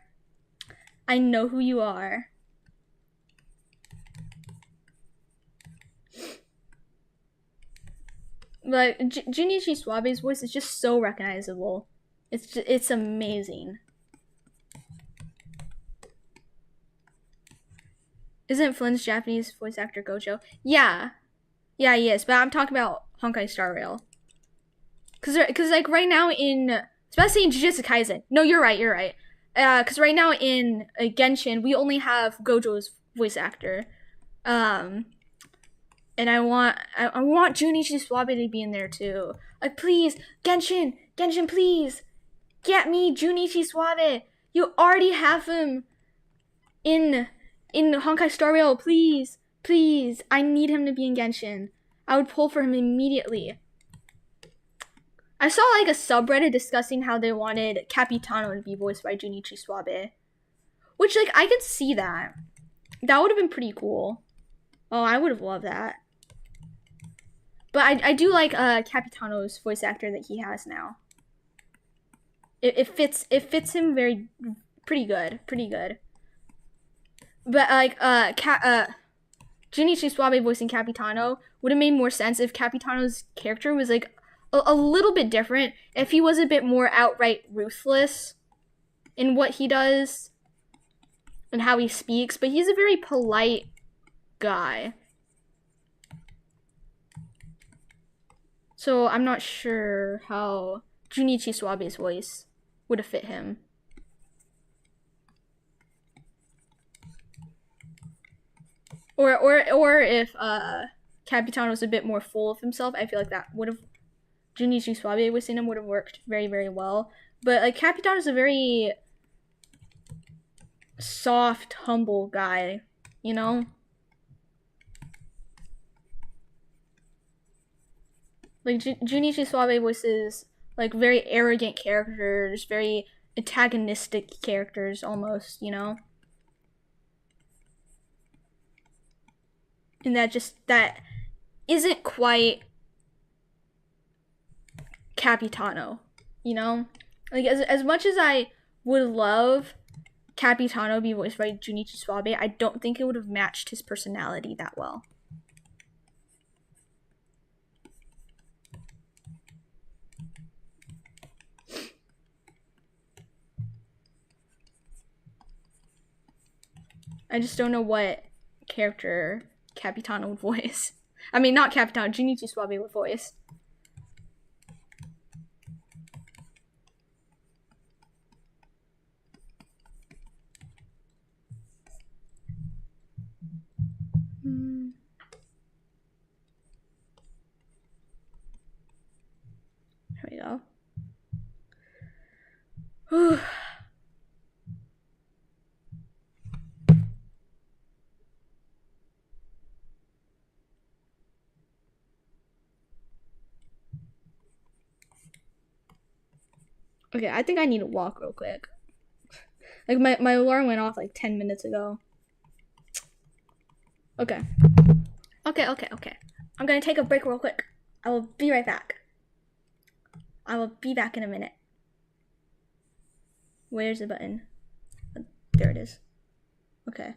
I know who you are. But Junichi Suabe's voice is just so recognizable. It's amazing. Isn't Flynn's Japanese voice actor Gojo? Yeah, he is. But I'm talking about Honkai Star Rail. Cause like right now especially in Jujutsu Kaisen. No, you're right. Cause right now in Genshin we only have Gojo's voice actor. And I want Junichi Suabe to be in there too. Like please, Genshin, please get me Junichi Suabe. You already have him in Honkai Star Rail, please. I need him to be in Genshin. I would pull for him immediately. I saw like a subreddit discussing how they wanted Capitano to be voiced by Junichi Suabe. Which like I could see that. That would have been pretty cool. Oh, I would have loved that. But I do like Capitano's voice actor that he has now. It fits him pretty good. But like Junichi Suabe voicing Capitano would have made more sense if Capitano's character was like a little bit different. If he was a bit more outright ruthless in what he does and how he speaks, but he's a very polite guy. So I'm not sure how Junichi Suabe's voice would have fit him. Or if Capitano was a bit more full of himself, I feel like that would have Junichi Suabe voicing him would have worked very, very well. But like Capitano is a very soft, humble guy, you know? Like Junichi Suabe voices like very arrogant characters, very antagonistic characters almost, you know? And that isn't quite Capitano, you know? Like as much as I would love Capitano be voiced by Junichi Suabe, I don't think it would have matched his personality that well. I just don't know what character Capitano would voice. I mean, not Capitano, Junichi Suabe would voice. Here we go. Whew. Okay, I think I need to walk real quick. Like my alarm went off like 10 minutes ago. Okay. Okay. I'm gonna take a break real quick. I will be right back. I will be back in a minute. Where's the button? There it is. Okay.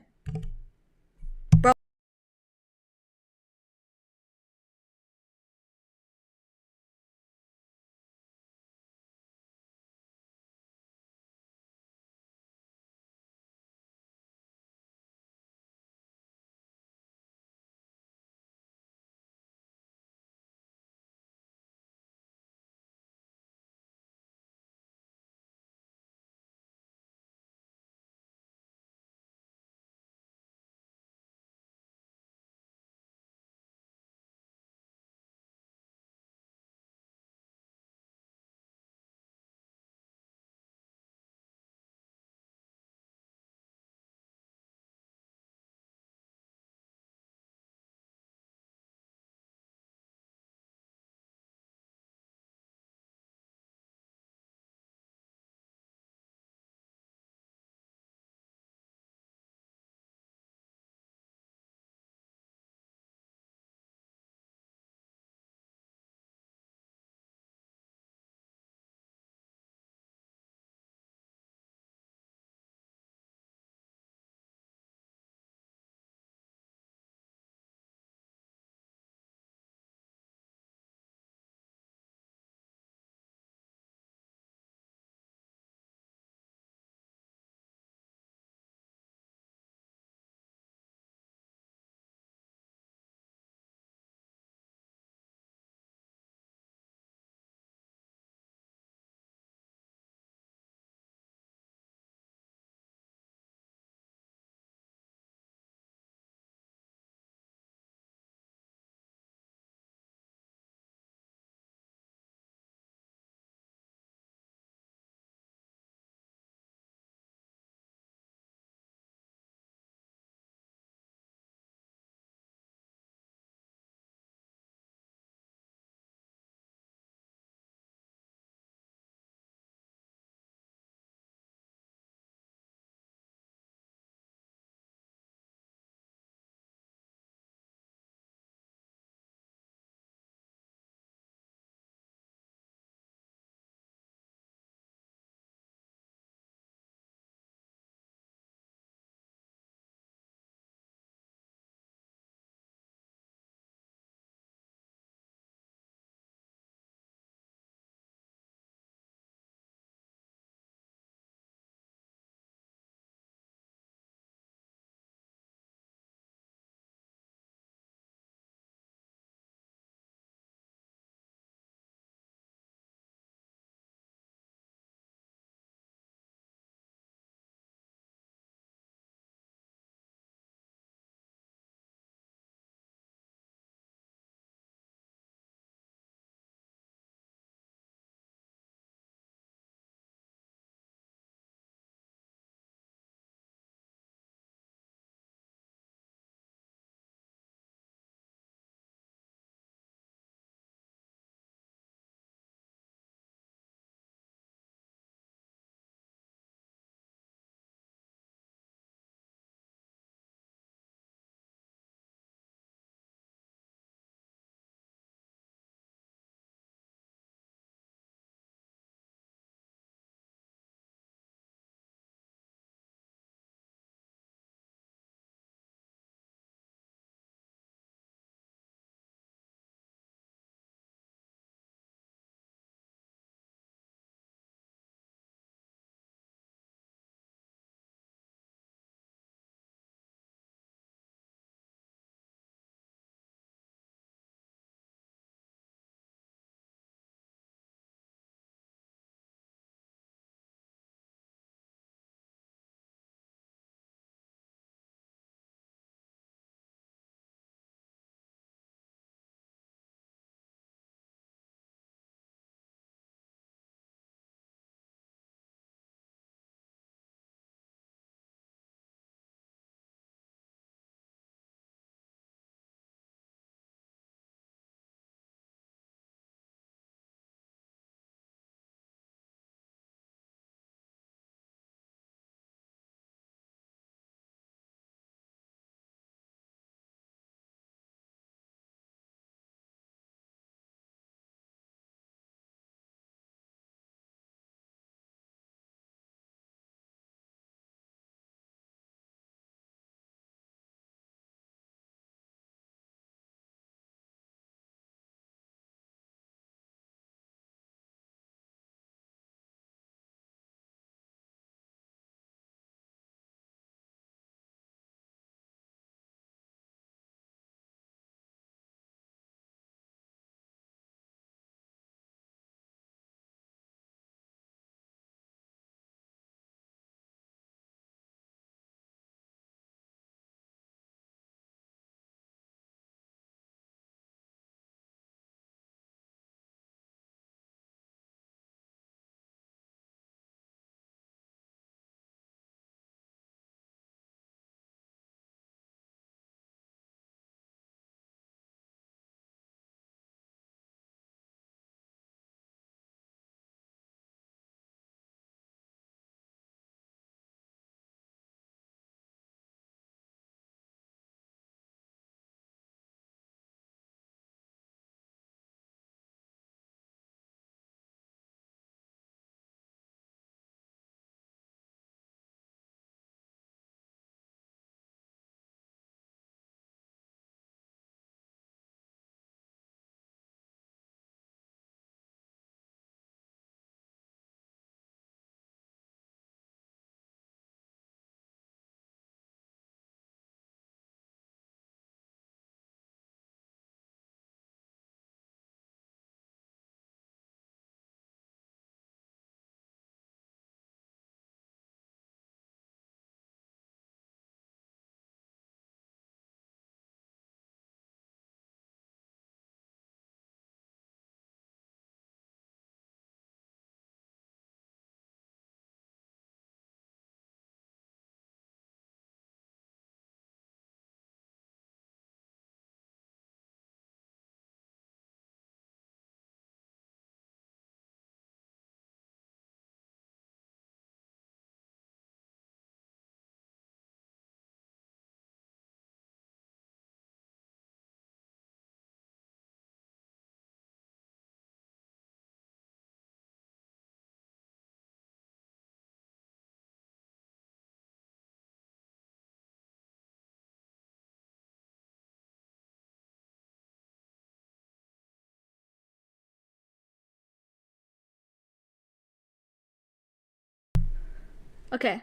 Okay,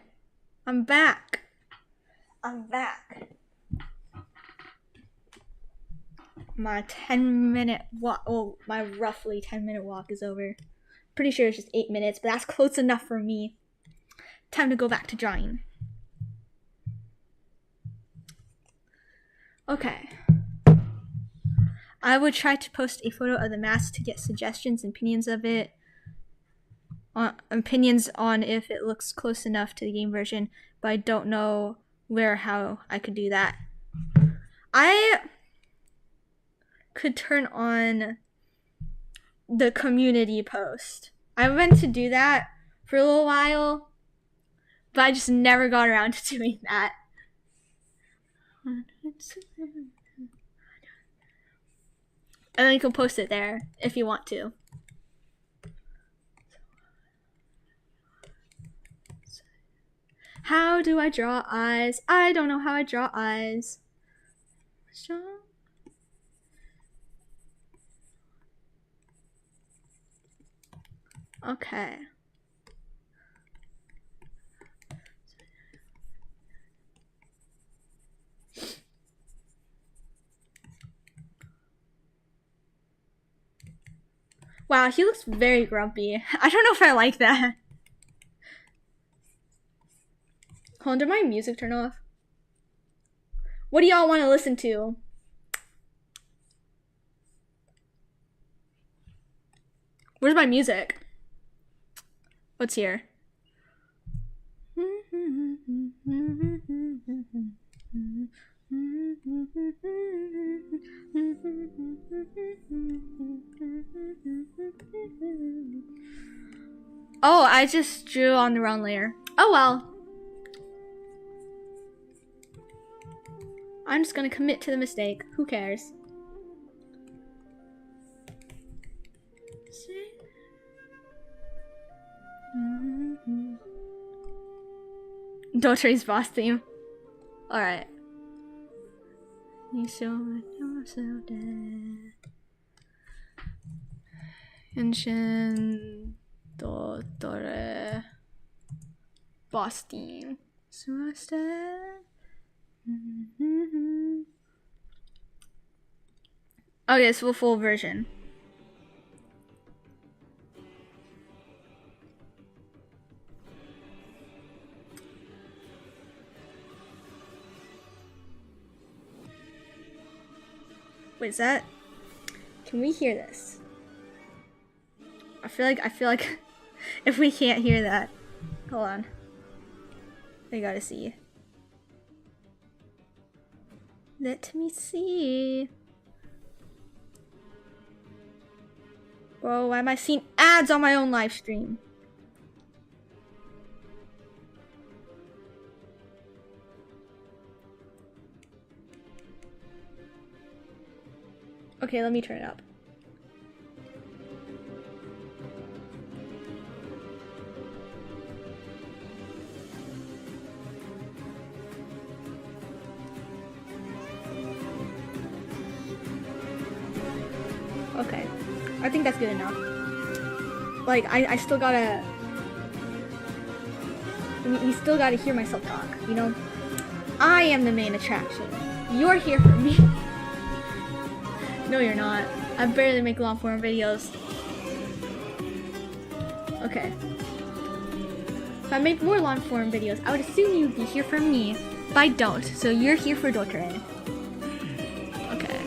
I'm back. I'm back. My 10-minute walk, oh, my roughly 10-minute walk is over. Pretty sure it's just 8 minutes, but that's close enough for me. Time to go back to drawing. Okay. I would try to post a photo of the mask to get suggestions and opinions of it. Opinions on if it looks close enough to the game version, but I don't know where or how I could do that. I could turn on the community post. I meant to do that for a little while, but I just never got around to doing that. And then you can post it there if you want to. How do I draw eyes? I don't know how I draw eyes. Okay. Wow, he looks very grumpy. I don't know if I like that. Hold on, did my music turn off? What do y'all want to listen to? Where's my music? What's here? Oh, I just drew on the wrong layer. Oh well. I'm just gonna commit to the mistake. Who cares? Dottore's boss theme. Alright. You show yourself dead. Henshin Dottore boss theme. Okay, so full version. Wait, is that? Can we hear this? I feel like if we can't hear that, hold on. I gotta see. Let me see. Bro, why am I seeing ads on my own live stream? Okay, let me turn it up. Okay, I think that's good enough. Like, I still gotta... We still gotta hear myself talk, you know? I am the main attraction. You're here for me. No, you're not. I barely make long form videos. Okay. If I make more long form videos, I would assume you'd be here for me, but I don't. So you're here for Dottore. Okay.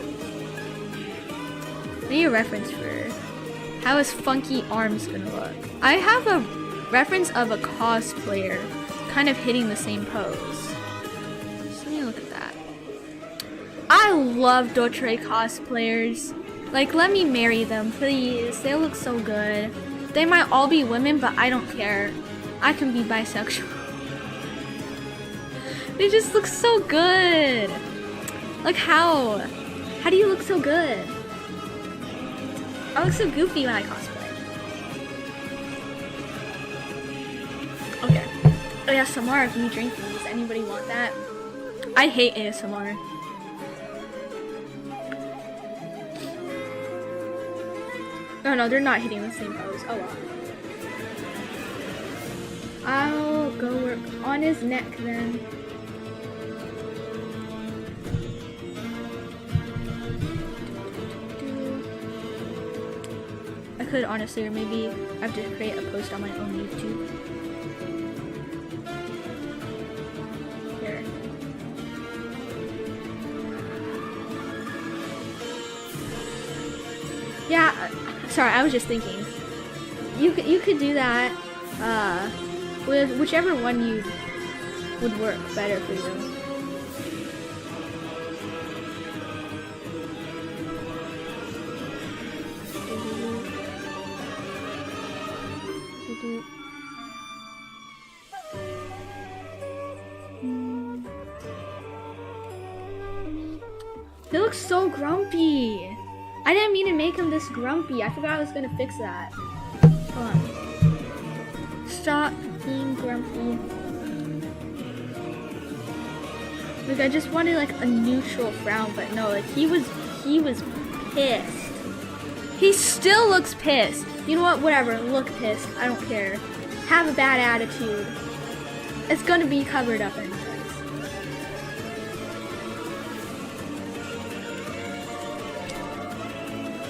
I need a reference for how is funky arms gonna look. I have a reference of a cosplayer kind of hitting the same pose. Just let me look at that. I love Dottore cosplayers. Like, let me marry them, please. They look so good. They might all be women, but I don't care. I can be bisexual. They just look so good. Like, how? How do you look so good? I look so goofy when I cosplay. Okay. ASMR of me drinking. Does anybody want that? I hate ASMR. Oh no, they're not hitting the same pose. Oh well. I'll go work on his neck then. I could honestly, or maybe I have to create a post on my own YouTube. Here. Yeah, sorry, I was just thinking. You could do that with whichever one you would work better for you. He looks so grumpy. I didn't mean to make him this grumpy. I forgot I was gonna fix that. Hold on. Stop being grumpy. Like I just wanted like a neutral frown, but no, like he was pissed. He still looks pissed. You know what? Whatever. Look pissed. I don't care. Have a bad attitude. It's gonna be covered up anyways.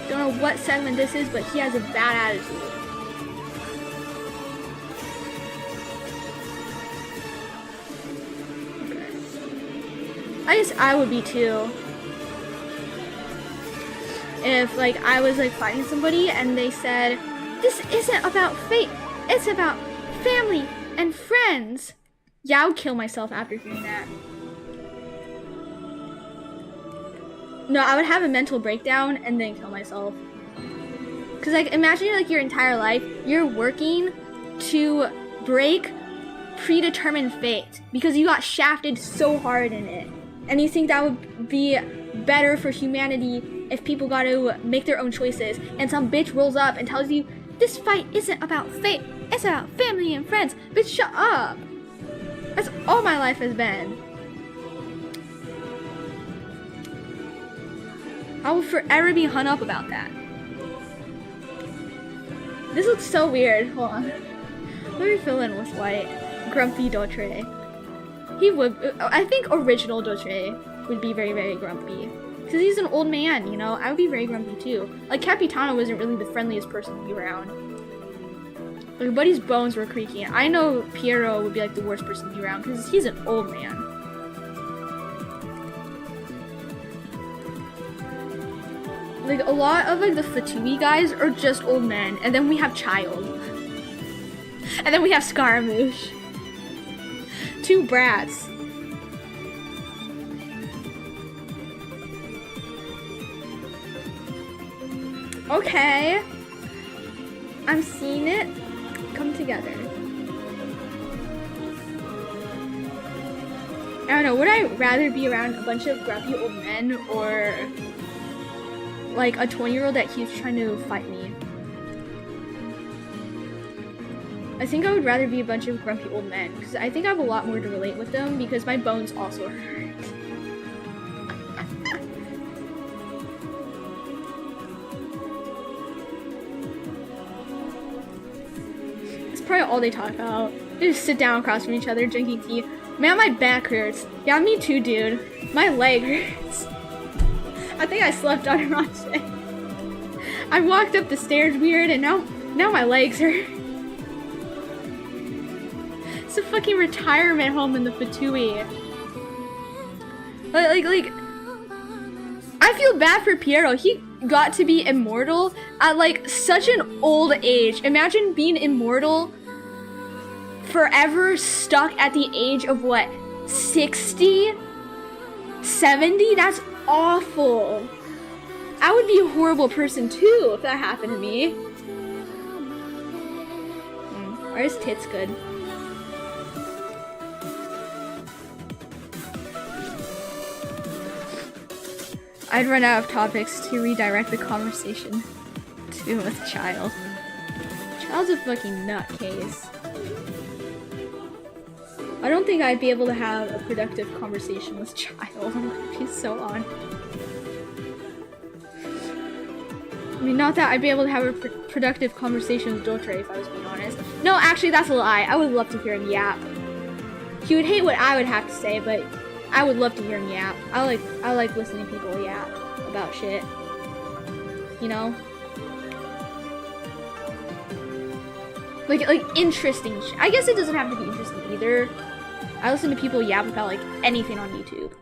Don't know what segment this is, but he has a bad attitude. Okay. I guess I would be too. If like I was like fighting somebody and they said, "This isn't about fate, it's about family and friends." Yeah, I would kill myself after hearing that. No, I would have a mental breakdown and then kill myself. Cause like imagine like your entire life, you're working to break predetermined fate because you got shafted so hard in it. And you think that would be better for humanity if people got to make their own choices, and some bitch rolls up and tells you, "This fight isn't about fate, it's about family and friends." Bitch, shut up. That's all my life has been. I will forever be hung up about that. This looks so weird. Hold on. Let me fill in with white. Grumpy Dottore. He would, I think original Dottore would be very, very grumpy. Because he's an old man, you know? I would be very grumpy too. Like, Capitano wasn't really the friendliest person to be around. Like, Buddy's bones were creaking. I know Piero would be like the worst person to be around because he's an old man. Like, a lot of like the Fatui guys are just old men. And then we have Child. And then we have Scaramouche. Two brats. Okay. I'm seeing it come together. I don't know, would I rather be around a bunch of grumpy old men or like a 20-year-old that keeps trying to fight me? I think I would rather be a bunch of grumpy old men because I think I have a lot more to relate with them because my bones also hurt. It's probably all they talk about. They just sit down across from each other drinking tea. Man, my back hurts. Yeah, me too, dude. My leg hurts. I think I slept on it wrong today. I walked up the stairs weird and now my legs hurt. It's a fucking retirement home in the Fatui. Like, I feel bad for Piero. He got to be immortal at like such an old age. Imagine being immortal forever, stuck at the age of what, 60? 70? That's awful. I would be a horrible person too if that happened to me. Are his tits good? I'd run out of topics to redirect the conversation to with Child. Child's a fucking nutcase. I don't think I'd be able to have a productive conversation with Child. He's so on. mean, not that I'd be able to have a productive conversation with Dottore if I was being honest. No, actually, that's a lie. I would love to hear him yap. He would hate what I would have to say, but I would love to hear him yap. I like listening to people yap about shit. You know? Like interesting shit. I guess it doesn't have to be interesting either. I listen to people yap about like anything on YouTube.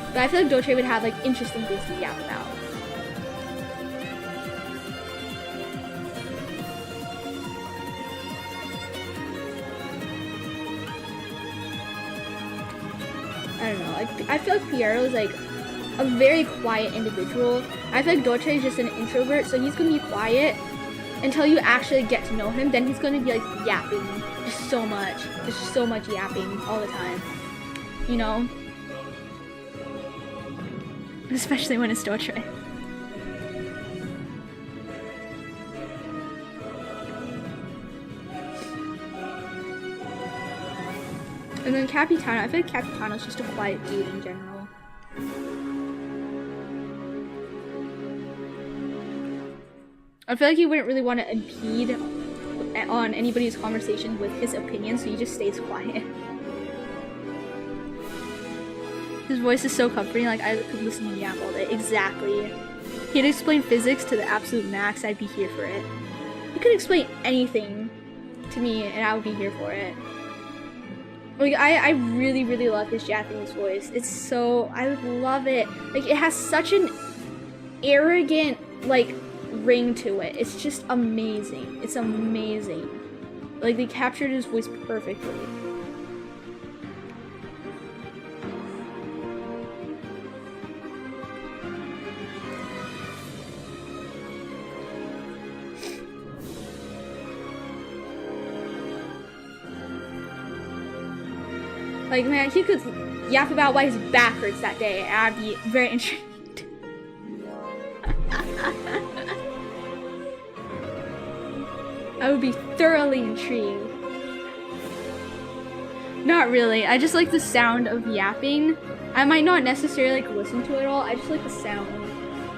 But I feel like Dottore would have like interesting things to yap about. I don't know. Like I feel like Piero is like a very quiet individual. I feel like Dottore is just an introvert, so he's gonna be quiet until you actually get to know him. Then he's gonna be like yapping just so much yapping all the time. You know? Especially when it's Dottore. And then Capitano, I feel like Capitano's just a quiet dude in general. I feel like he wouldn't really want to impede on anybody's conversation with his opinion, so he just stays quiet. His voice is so comforting, like I could listen to him yap all day. Exactly. He'd explain physics to the absolute max, I'd be here for it. He could explain anything to me and I would be here for it. Like I really, really love his Japanese voice. It's so, I love it. Like it has such an arrogant, like, ring to it. It's just amazing. It's amazing. Like they captured his voice perfectly. Like, man, he could yap about why his back hurts that day, and I'd be very intrigued. I would be thoroughly intrigued. Not really. I just like the sound of yapping. I might not necessarily like listen to it all. I just like the sound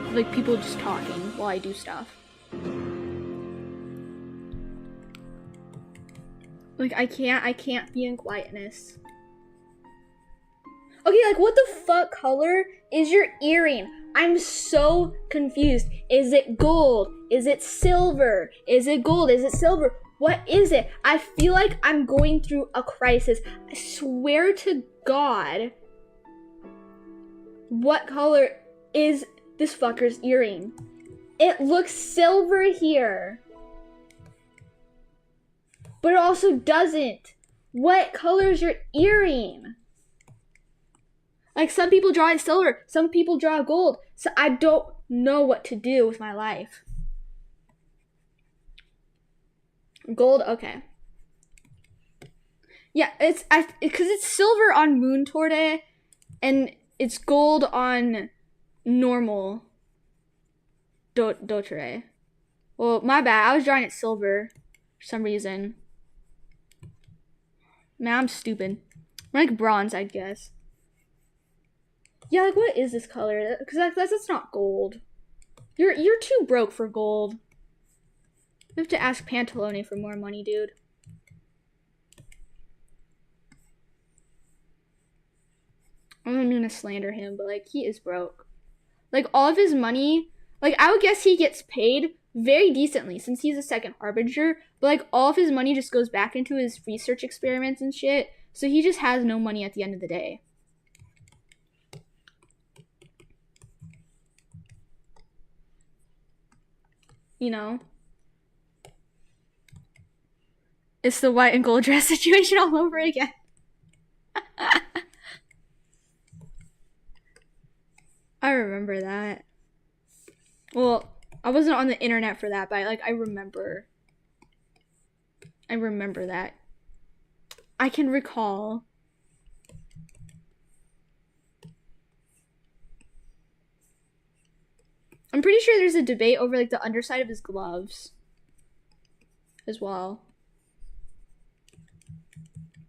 of like people just talking while I do stuff. Like I can't be in quietness. Okay, like what the fuck color is your earring? I'm so confused. Is it gold? Is it silver? Is it gold? Is it silver? What is it? I feel like I'm going through a crisis. I swear to God. What color is this fucker's earring? It looks silver here. But it also doesn't. What color is your earring? Like some people draw it silver, some people draw gold. So I don't know what to do with my life. Gold, okay. Yeah, because it's silver on Moon Dottore and it's gold on normal Dottore. Well, my bad. I was drawing it silver for some reason. Man, I'm stupid. Like bronze, I guess. Yeah, like what is this color? Because that's not gold. You're too broke for gold. You have to ask Pantalone for more money, dude. I'm not gonna slander him, but like he is broke. Like all of his money, like I would guess he gets paid very decently since he's a second harbinger, but like all of his money just goes back into his research experiments and shit. So he just has no money at the end of the day. You know? It's the white and gold dress situation all over again. I remember that. Well, I wasn't on the internet for that, but like I remember that. I can recall. I'm pretty sure there's a debate over like the underside of his gloves as well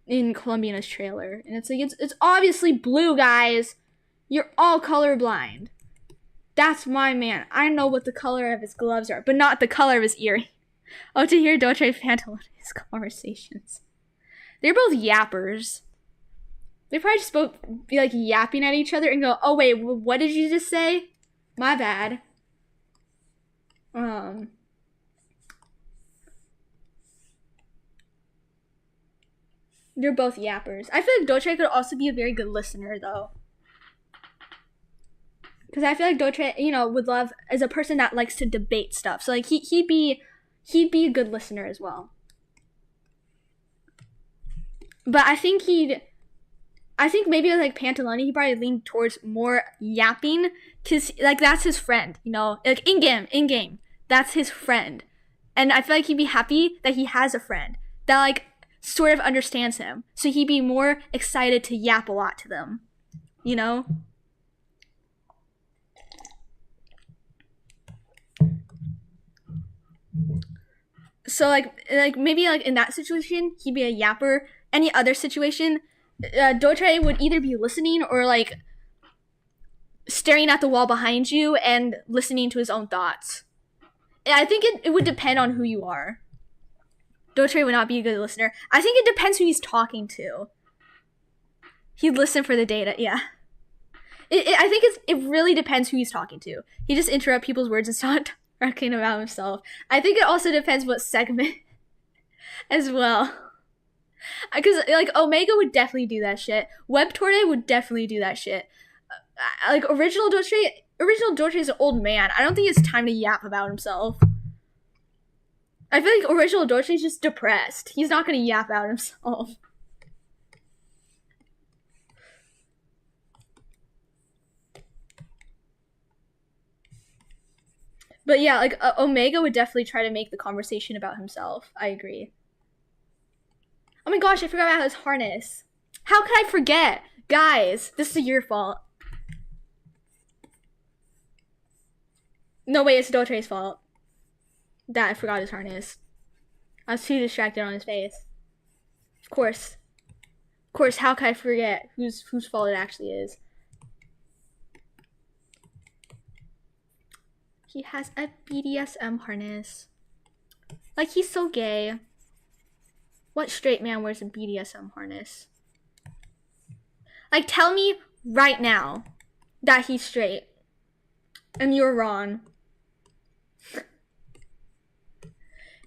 in Columbiana's trailer, and it's like it's obviously blue, guys. You're all colorblind. That's my man. I know what the color of his gloves are, but not the color of his earring. Oh, to hear Dottore Pantaloni's conversations. They're both yappers. They probably just both be like yapping at each other and go, oh wait, what did you just say? My bad. They're both yappers. I feel like Dottore could also be a very good listener though. Because I feel like Dottore, you know, would love as a person that likes to debate stuff. So like he'd be a good listener as well. But I think maybe like Pantaloni, he probably leaned towards more yapping, cause like that's his friend, you know, like in game, that's his friend, and I feel like he'd be happy that he has a friend that like sort of understands him, so he'd be more excited to yap a lot to them, you know. So like maybe like in that situation he'd be a yapper. Any other situation, Dottore would either be listening or like staring at the wall behind you and listening to his own thoughts. I think it would depend on who you are. Dottore would not be a good listener. I think it depends who he's talking to. He'd listen for the data, yeah. I think it really depends who he's talking to. He just interrupt people's words and start talking about himself. I think it also depends what segment as well. Because like Omega would definitely do that shit. Dottore would definitely do that shit. Like original Dottore is an old man. I don't think it's time to yap about himself. I feel like original Dottore is just depressed. He's not gonna yap about himself. But yeah, like Omega would definitely try to make the conversation about himself. I agree. Oh my gosh, I forgot about his harness. How could I forget? Guys, this is your fault. No, wait, it's Dottore's fault. That I forgot his harness. I was too distracted on his face. Of course, how could I forget whose fault it actually is? He has a BDSM harness. Like, he's so gay. What straight man wears a BDSM harness? Like, tell me right now that he's straight. And you're wrong.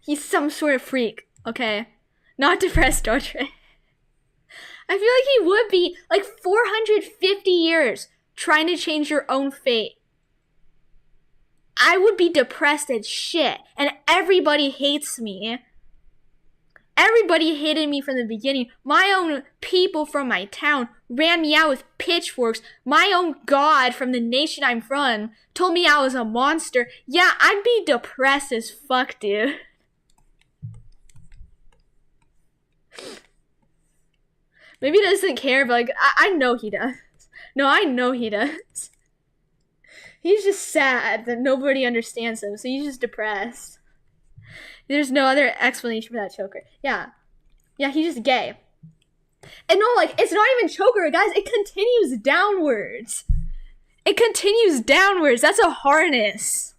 He's some sort of freak, okay? Not depressed, Dottore. I feel like he would be, like, 450 years trying to change your own fate. I would be depressed as shit, and everybody hates me. Everybody hated me from the beginning. My own people from my town ran me out with pitchforks. My own god from the nation I'm from told me I was a monster. Yeah, I'd be depressed as fuck, dude. Maybe he doesn't care, but like, I know he does. No, I know he does. He's just sad that nobody understands him, so he's just depressed. There's no other explanation for that choker. Yeah, he's just gay. And no, like, it's not even choker, guys. It continues downwards. It continues downwards. That's a harness.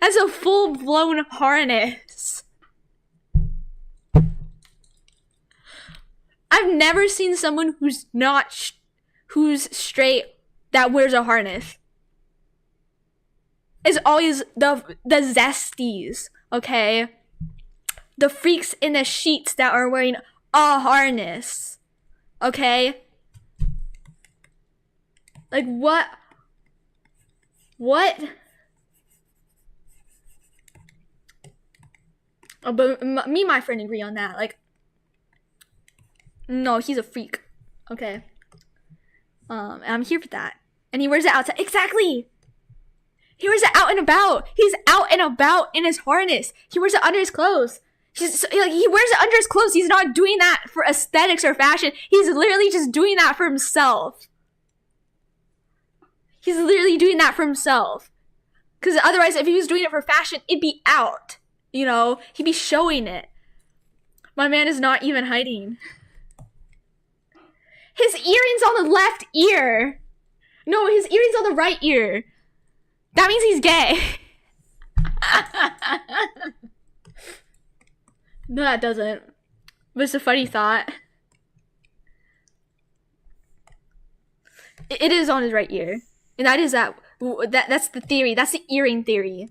That's a full-blown harness. I've never seen someone who's straight that wears a harness. It's always the zesties, okay? The freaks in the sheets that are wearing a harness, okay? Like, what? Oh, but me and my friend agree on that. Like, no, he's a freak, okay? And I'm here for that. And he wears it outside. Exactly! He wears it out and about. He's out and about in his harness. He wears it under his clothes. He wears it under his clothes. He's not doing that for aesthetics or fashion. He's literally just doing that for himself. He's literally doing that for himself. Because otherwise, if he was doing it for fashion, it'd be out. You know? He'd be showing it. My man is not even hiding. His earring's on the left ear. No, his earring's on the right ear. That means he's gay. No, that doesn't. But it's a funny thought. It is on his right ear. And that's the theory. That's the earring theory.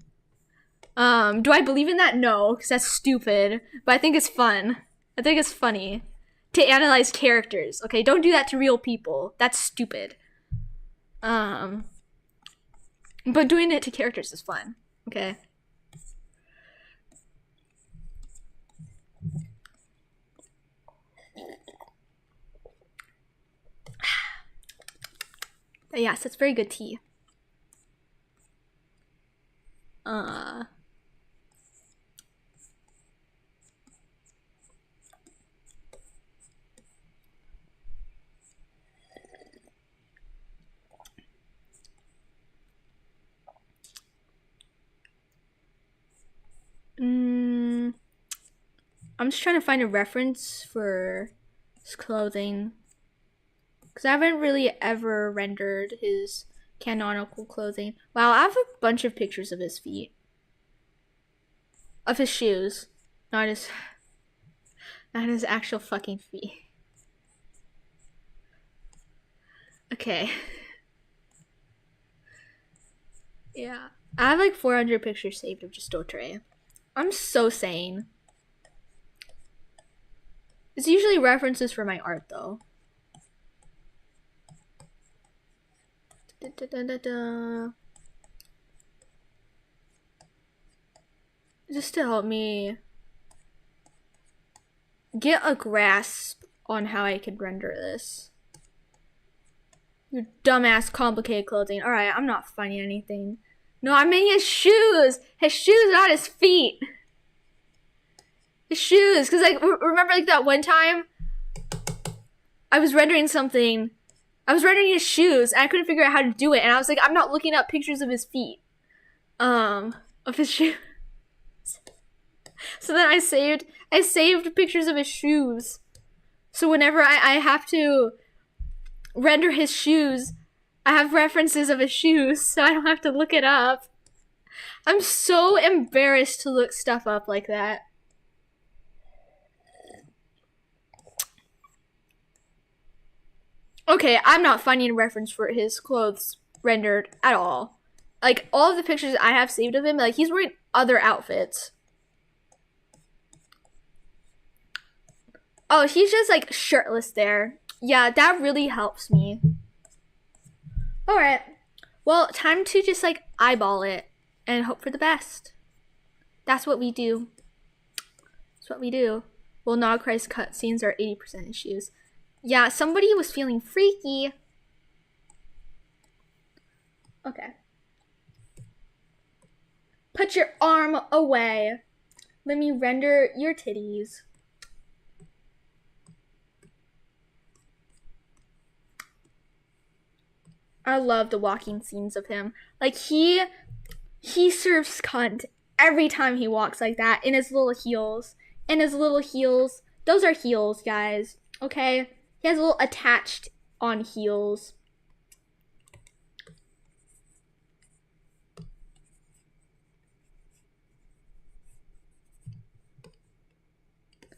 Do I believe in that? No, because that's stupid. But I think it's fun. I think it's funny to analyze characters. Okay, don't do that to real people. That's stupid. But doing it to characters is fun. Okay. Yes, it's very good tea. I'm just trying to find a reference for his clothing. Because I haven't really ever rendered his canonical clothing. Wow, I have a bunch of pictures of his feet. Of his shoes. Not his actual fucking feet. Okay. Yeah. I have like 400 pictures saved of just Dottore. I'm so sane. It's usually references for my art though. Just to help me get a grasp on how I could render this. Your dumbass complicated clothing. Alright, I'm not finding anything. No, I mean his shoes! His shoes, not his feet! His shoes! Because, like, remember, like, that one time I was rendering something. I was rendering his shoes, and I couldn't figure out how to do it. And I was like, I'm not looking up pictures of his feet. Of his shoes. So then I saved pictures of his shoes. So whenever I have to render his shoes, I have references of his shoes, so I don't have to look it up. I'm so embarrassed to look stuff up like that. Okay, I'm not finding a reference for his clothes rendered at all. Like, all of the pictures I have saved of him, like, he's wearing other outfits. Oh, he's just, like, shirtless there. Yeah, that really helps me. Alright. Well, time to just, like, eyeball it and hope for the best. That's what we do. That's what we do. Well, Nog Christ cutscenes are 80% issues. Yeah, somebody was feeling freaky. Okay. Put your arm away. Let me render your titties. I love the walking scenes of him. Like, he serves cunt every time he walks like that in his little heels. In his little heels. Those are heels, guys. Okay? He has a little attached on heels.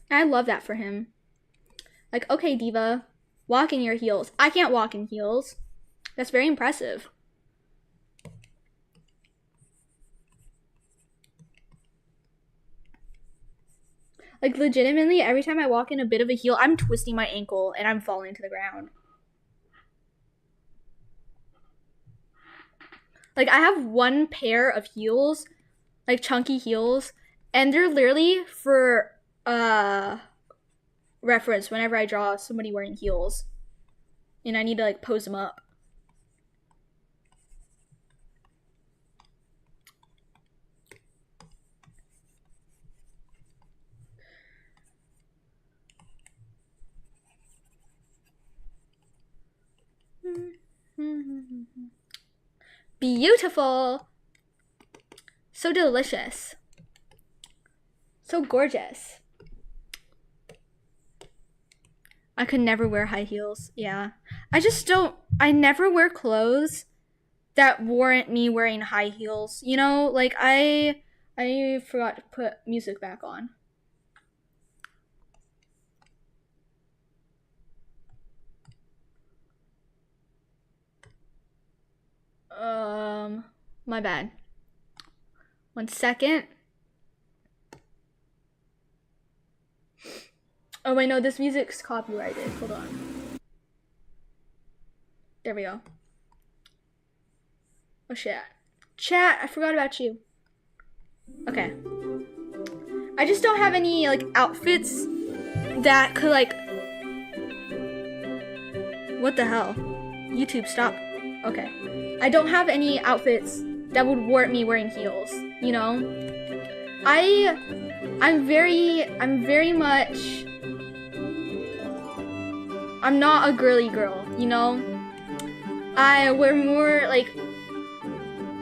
I love that for him. Like, okay, diva, walk in your heels. I can't walk in heels. That's very impressive. Like, legitimately, every time I walk in a bit of a heel, I'm twisting my ankle and I'm falling to the ground. Like, I have one pair of heels, like chunky heels, and they're literally for reference whenever I draw somebody wearing heels. And I need to, like, pose them up. Beautiful. So delicious. So gorgeous. I could never wear high heels. Yeah. I never wear clothes that warrant me wearing high heels. You know, like I forgot to put music back on. My bad. 1 second. Oh wait, no, this music's copyrighted. Hold on. There we go. Oh shit. Chat, I forgot about you. Okay. I just don't have any like outfits that could like... What the hell? YouTube, stop. Okay. I don't have any outfits that would warrant me wearing heels, you know? I'm very much... I'm not a girly girl, you know? I wear more like,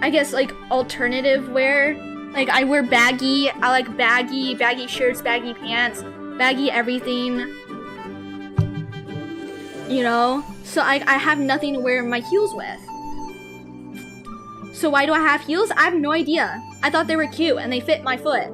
I guess like alternative wear. Like I wear baggy, I like baggy shirts, baggy pants, baggy everything. You know? So I have nothing to wear my heels with. So why do I have heels? I have no idea. I thought they were cute and they fit my foot.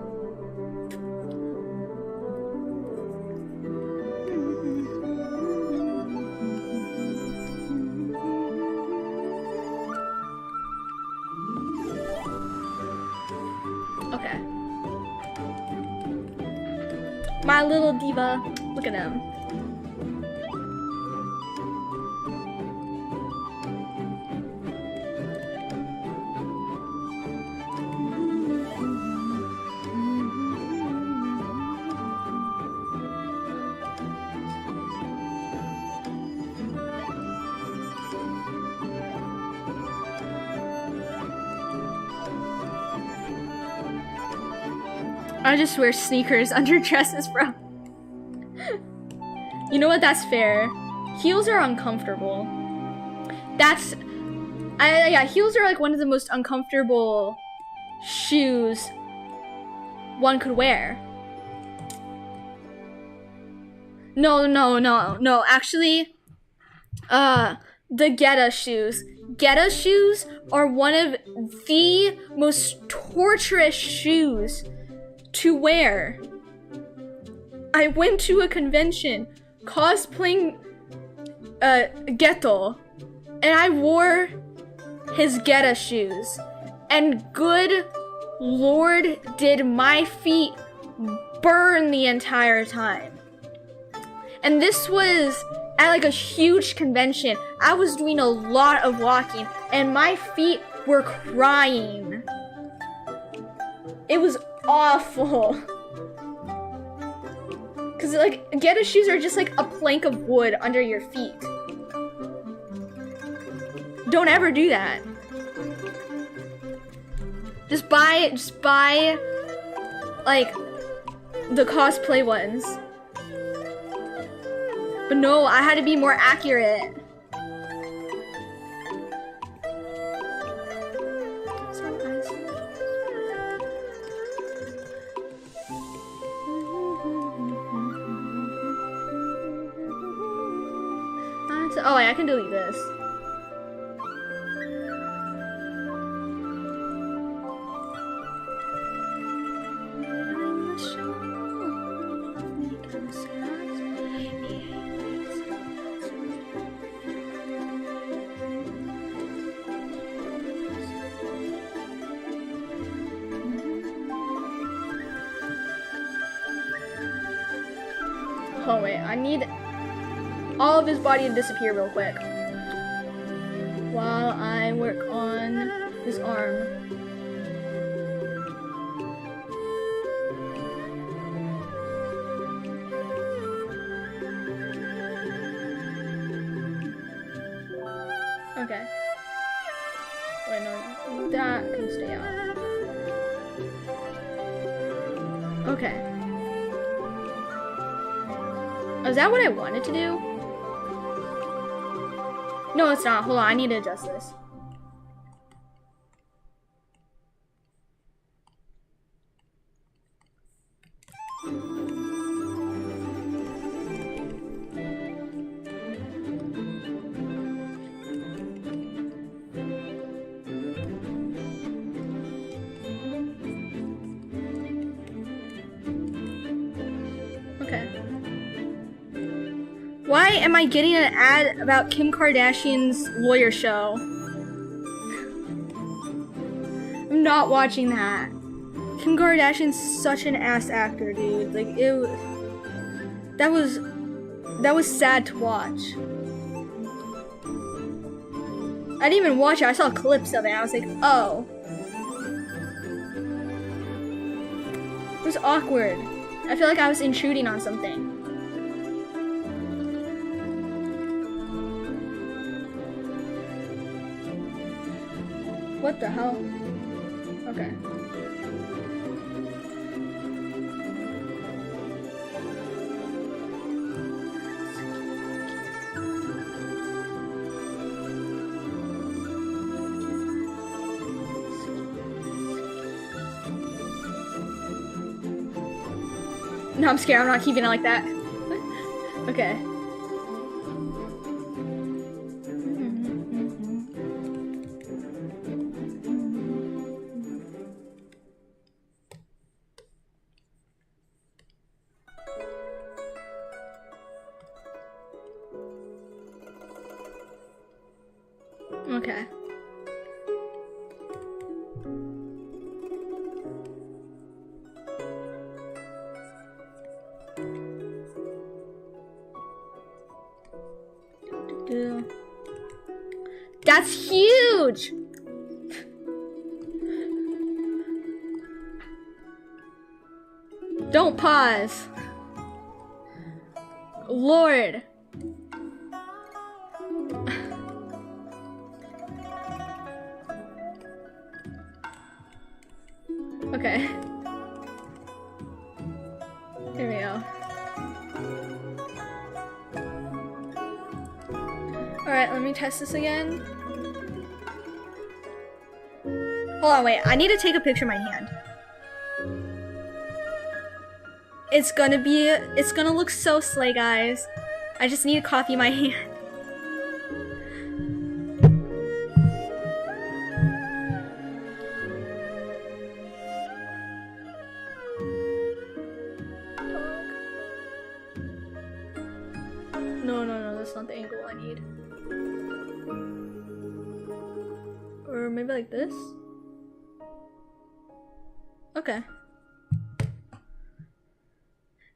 Okay. My little diva. Look at him. I just wear sneakers under dresses, bro. You know what? That's fair. Heels are uncomfortable. Yeah, heels are like one of the most uncomfortable shoes one could wear. No. Actually, the Geta shoes. Geta shoes are one of the most torturous shoes to wear. I went to a convention cosplaying Geto, and I wore his Geta shoes, and good lord did my feet burn the entire time. And this was at like a huge convention. I was doing a lot of walking and my feet were crying. It was awful. Cause like Geta shoes are just like a plank of wood under your feet. Don't ever do that. Just buy like the cosplay ones. But no, I had to be more accurate. Oh, wait, I can delete this. Oh wait, I need all of his body to disappear real quick while I work on his arm. Okay. Wait, no, that can stay out. Okay. Oh, is that what I wanted to do? No, it's not. Hold on, I need to adjust this. Okay. Why am I getting an ad about Kim Kardashian's lawyer show? I'm not watching that. Kim Kardashian's such an ass actor, dude. Like, that was sad to watch. I didn't even watch it. I saw clips of it. I was like, oh. It was awkward. I feel like I was intruding on something. What the hell? Okay. No, I'm scared. I'm not keeping it like that. Okay. Okay. That's huge! Don't pause. Lord. Okay. Here we go. Alright, let me test this again. Hold on, wait. I need to take a picture of my hand. It's gonna look so slay, guys. I just need to copy my hand. No, that's not the angle I need. Or maybe like this? Okay.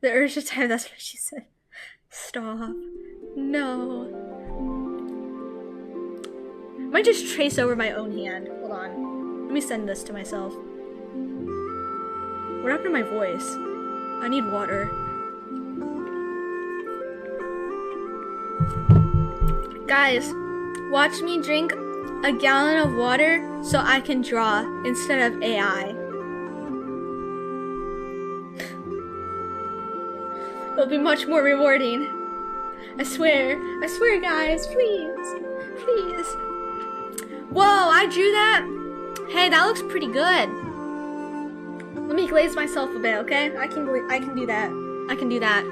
The urge to type, that's what she said. Stop. No. I might just trace over my own hand. Hold on. Let me send this to myself. What happened to my voice? I need water. Guys, watch me drink a gallon of water so I can draw instead of AI. It'll be much more rewarding. I swear guys, please. Whoa, I drew that? Hey, that looks pretty good. Let me glaze myself a bit, okay? I can do that. I can do that.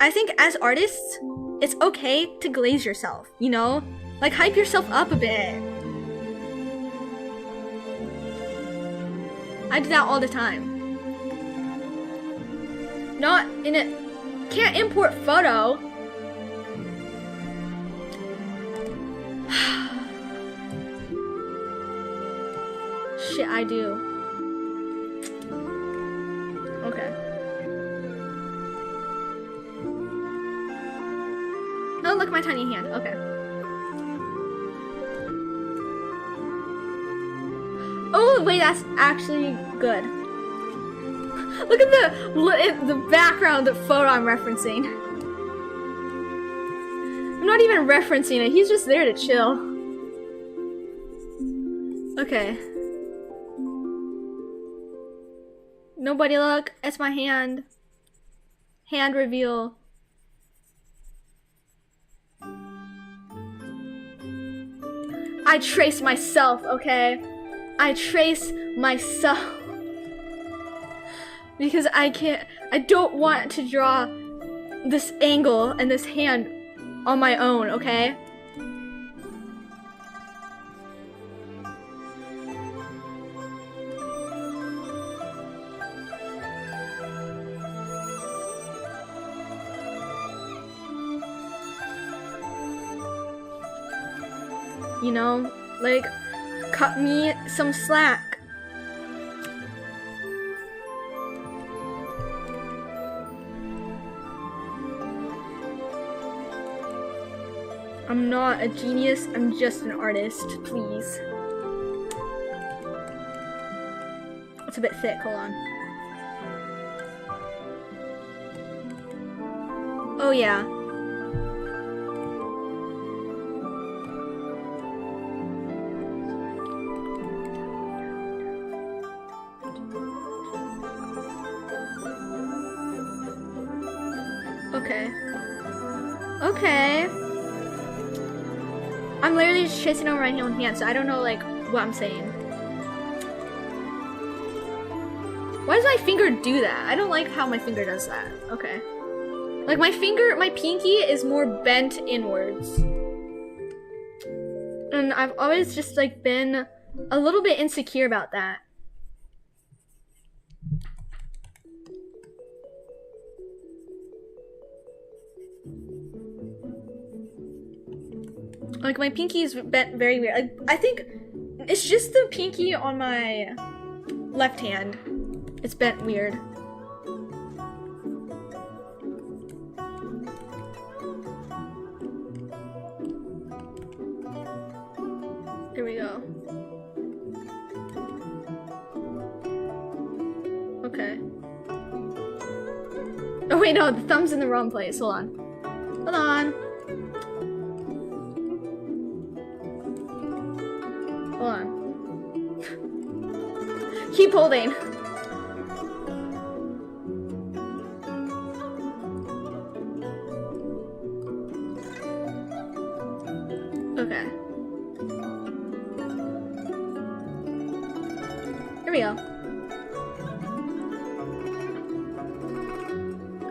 I think as artists, it's okay to glaze yourself, you know? Like, hype yourself up a bit. I do that all the time. Not in a... Can't import photo. Shit, I do. Okay. Oh, look, my tiny hand. Okay. Oh, wait, that's actually good. Look at the background, the photo I'm referencing. I'm not even referencing it. He's just there to chill. Okay. Nobody look. It's my hand. Hand reveal. I trace myself, okay? I trace myself. Because I don't want to draw this angle and this hand on my own, okay? You know? Like, cut me some slack. I'm not a genius, I'm just an artist, please. It's a bit thick, hold on. Oh yeah. Okay. Okay. I'm literally just tracing over my own hand, so I don't know like what I'm saying. Why does my finger do that? I don't like how my finger does that. Okay. Like my pinky is more bent inwards. And I've always just like been a little bit insecure about that. Like my pinky is bent very weird. Like I think it's just the pinky on my left hand. It's bent weird. Here we go. Okay. Oh wait, no, the thumb's in the wrong place. Hold on. Hold on. Hold on. Keep holding. Okay. Here we go.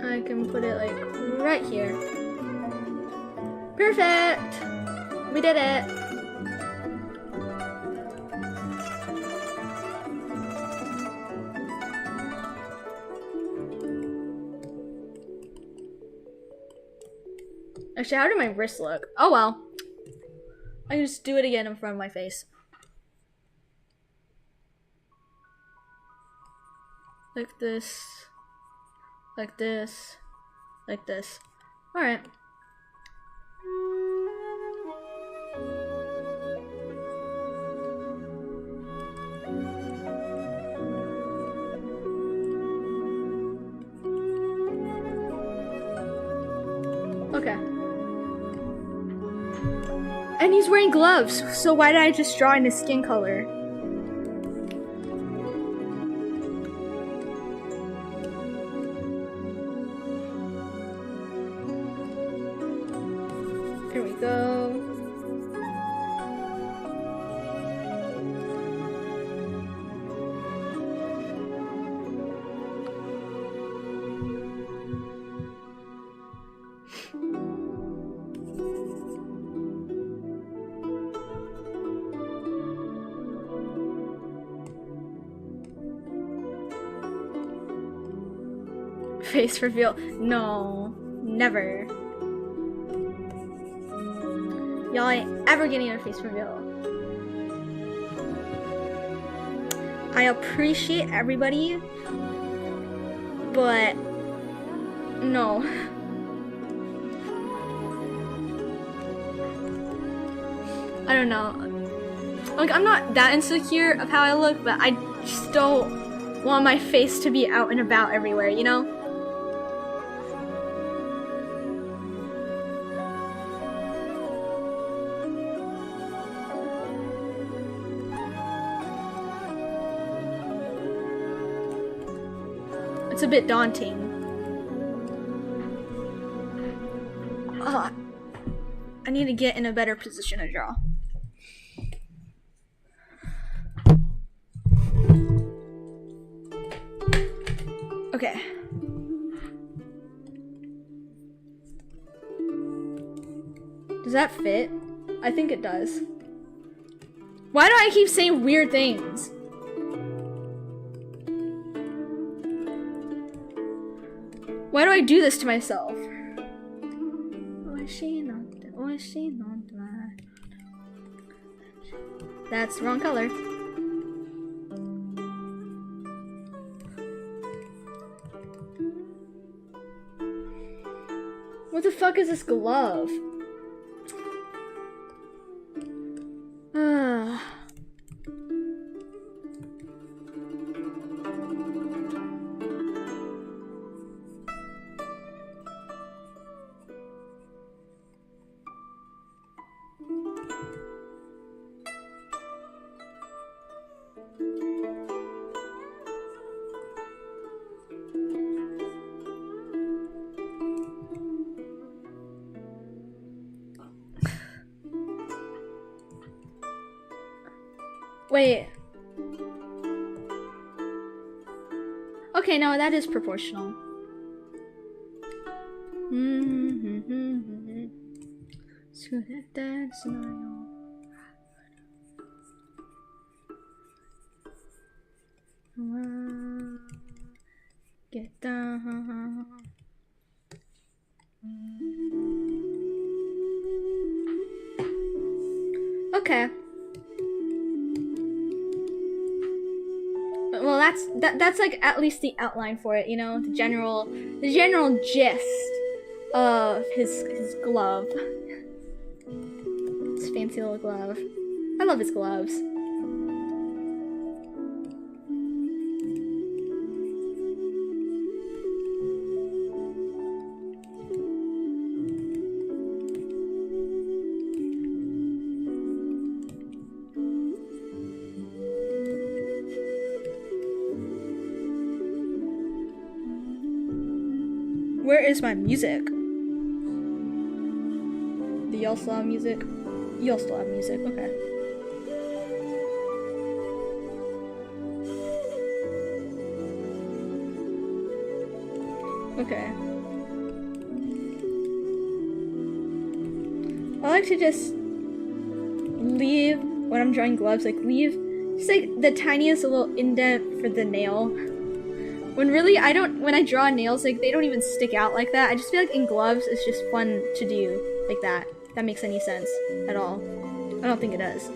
I can put it like right here. Perfect! We did it! Actually, how did my wrist look? Oh well. I can just do it again in front of my face. Like this. Like this. Like this. Alright. Okay. And he's wearing gloves, so why did I just draw in his skin color? Here we go. Face reveal. No, never. Y'all ain't ever getting a face reveal. I appreciate everybody, but no. I don't know. Like, I'm not that insecure of how I look, but I just don't want my face to be out and about everywhere, you know? It's a bit daunting. Oh, I need to get in a better position to draw. Okay. Does that fit? I think it does. Why do I keep saying weird things? Why do I do this to myself? That's the wrong color. What the fuck is this glove? Wait. Okay, no, that is proportional. Get down. Okay. Well, that's like at least the outline for it, you know, the general gist of his glove. His fancy little glove. I love his gloves. Where is my music? Do y'all still have music? Y'all still have music, okay. Okay. I like to just leave, when I'm drawing gloves, like leave just like the tiniest little indent for the nail. When really, when I draw nails, like, they don't even stick out like that. I just feel like in gloves, it's just fun to do like that. If that makes any sense at all. I don't think it does.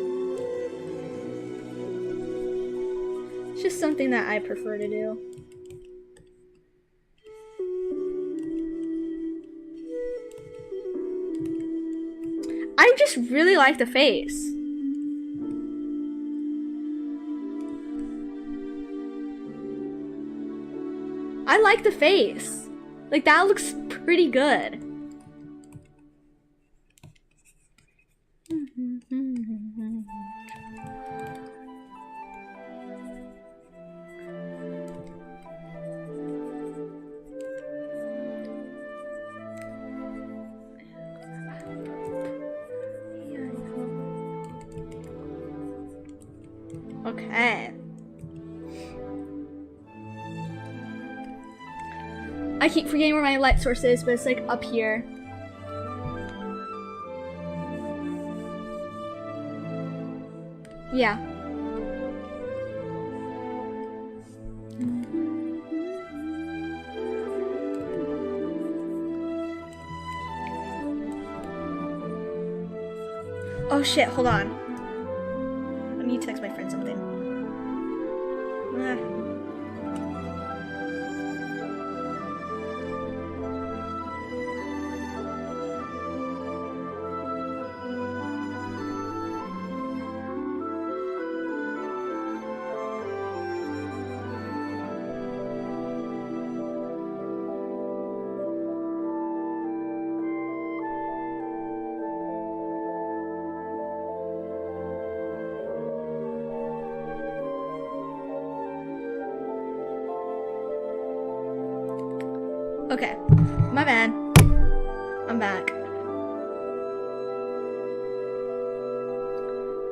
It's just something that I prefer to do. I just really like the face. I like the face. Like, that looks pretty good. Okay. I keep forgetting where my light source is, but it's like up here. Yeah. Oh shit, hold on. I need to text my friend something. Okay, my bad. I'm back.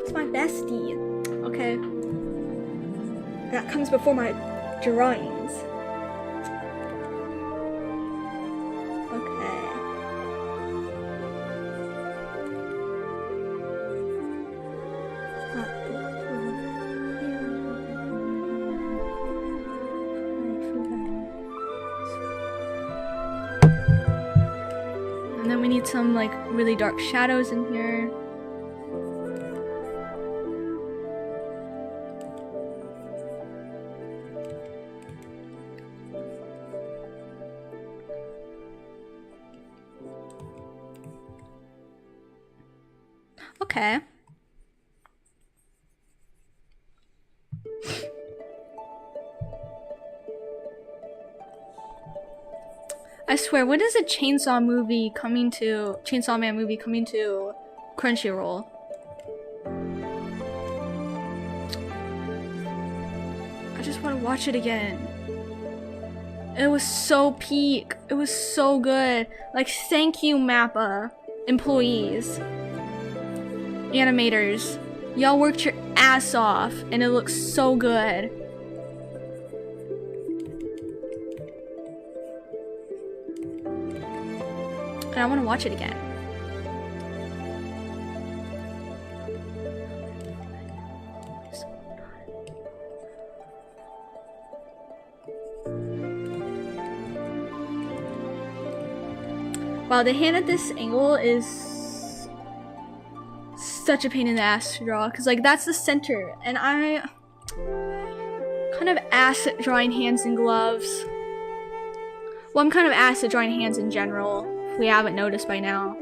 It's my bestie. Okay. That comes before my drawings. Okay. And then we need some like really dark shadows in here. Okay. I swear, when is a Chainsaw Man movie coming to Crunchyroll? I just want to watch it again. It was so peak. It was so good. Like, thank you, MAPPA employees, animators. Y'all worked your ass off, and it looks so good. And I want to watch it again. Wow, the hand at this angle is such a pain in the ass to draw, because like that's the center, and I kind of ass at drawing hands and gloves. Well, I'm kind of ass at drawing hands in general, if we haven't noticed by now.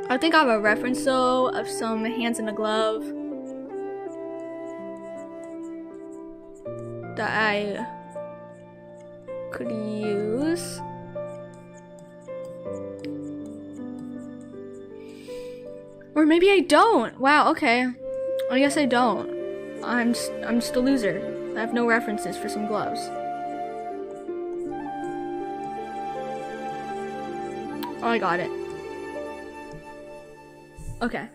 I think I have a reference though of some hands in a glove that I could use. Or maybe I don't. Wow, okay. I guess I don't. I'm just a loser. I have no references for some gloves. Oh, I got it. Okay.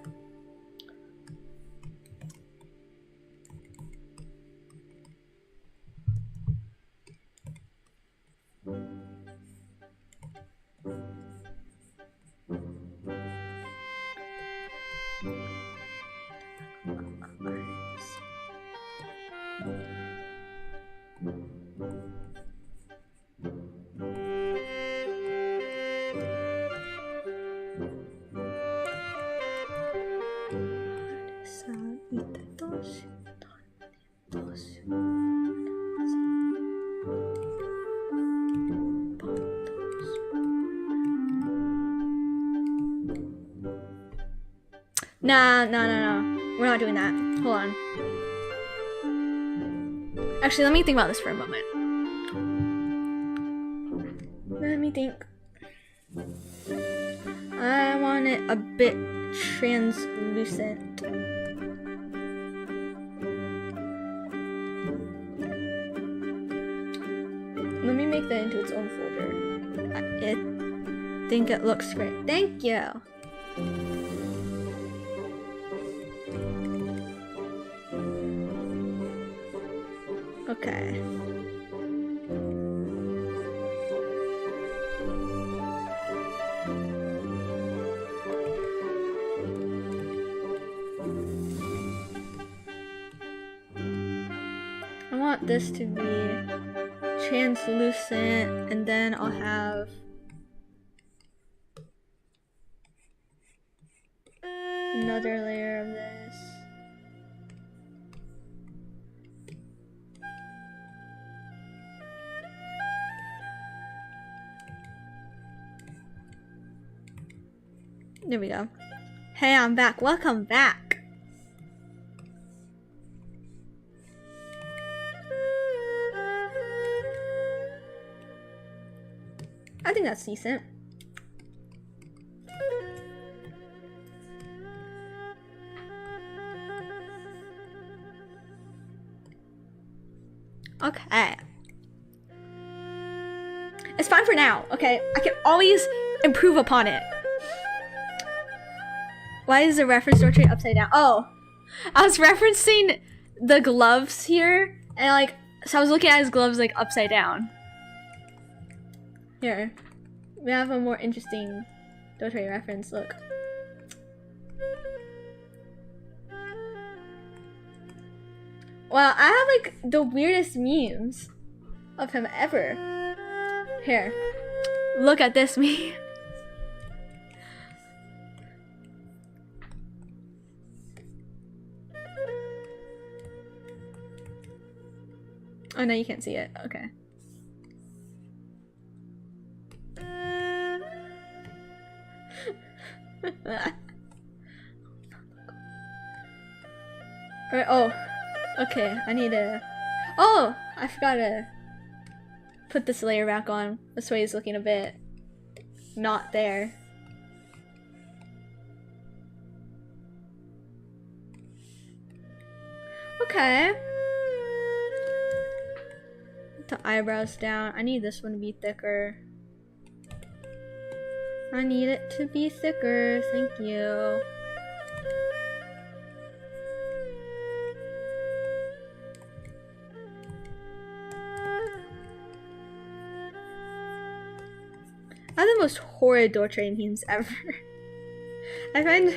Nah. We're not doing that. Hold on. Actually, let me think about this for a moment. Let me think. I want it a bit translucent. Let me make that into its own folder. I think it looks great. Thank you. Okay. I want this to be translucent, and then I'll have another layer of this. There we go. Hey, I'm back. Welcome back. I think that's decent. Okay. It's fine for now, okay? I can always improve upon it. Why is the reference door tray upside down? Oh, I was referencing the gloves here, and like, so I was looking at his gloves like upside down. Here, we have a more interesting Dottore reference. Look. Wow, I have like the weirdest memes of him ever. Here, look at this meme. Oh no, you can't see it. Okay. Alright, oh. Okay, I need to... Oh! I forgot to put this layer back on. This way it's looking a bit not there. Okay. Put the eyebrows down. I need this one to be thicker. I need it to be thicker. Thank you. I have the most horrid Dottore memes ever. I find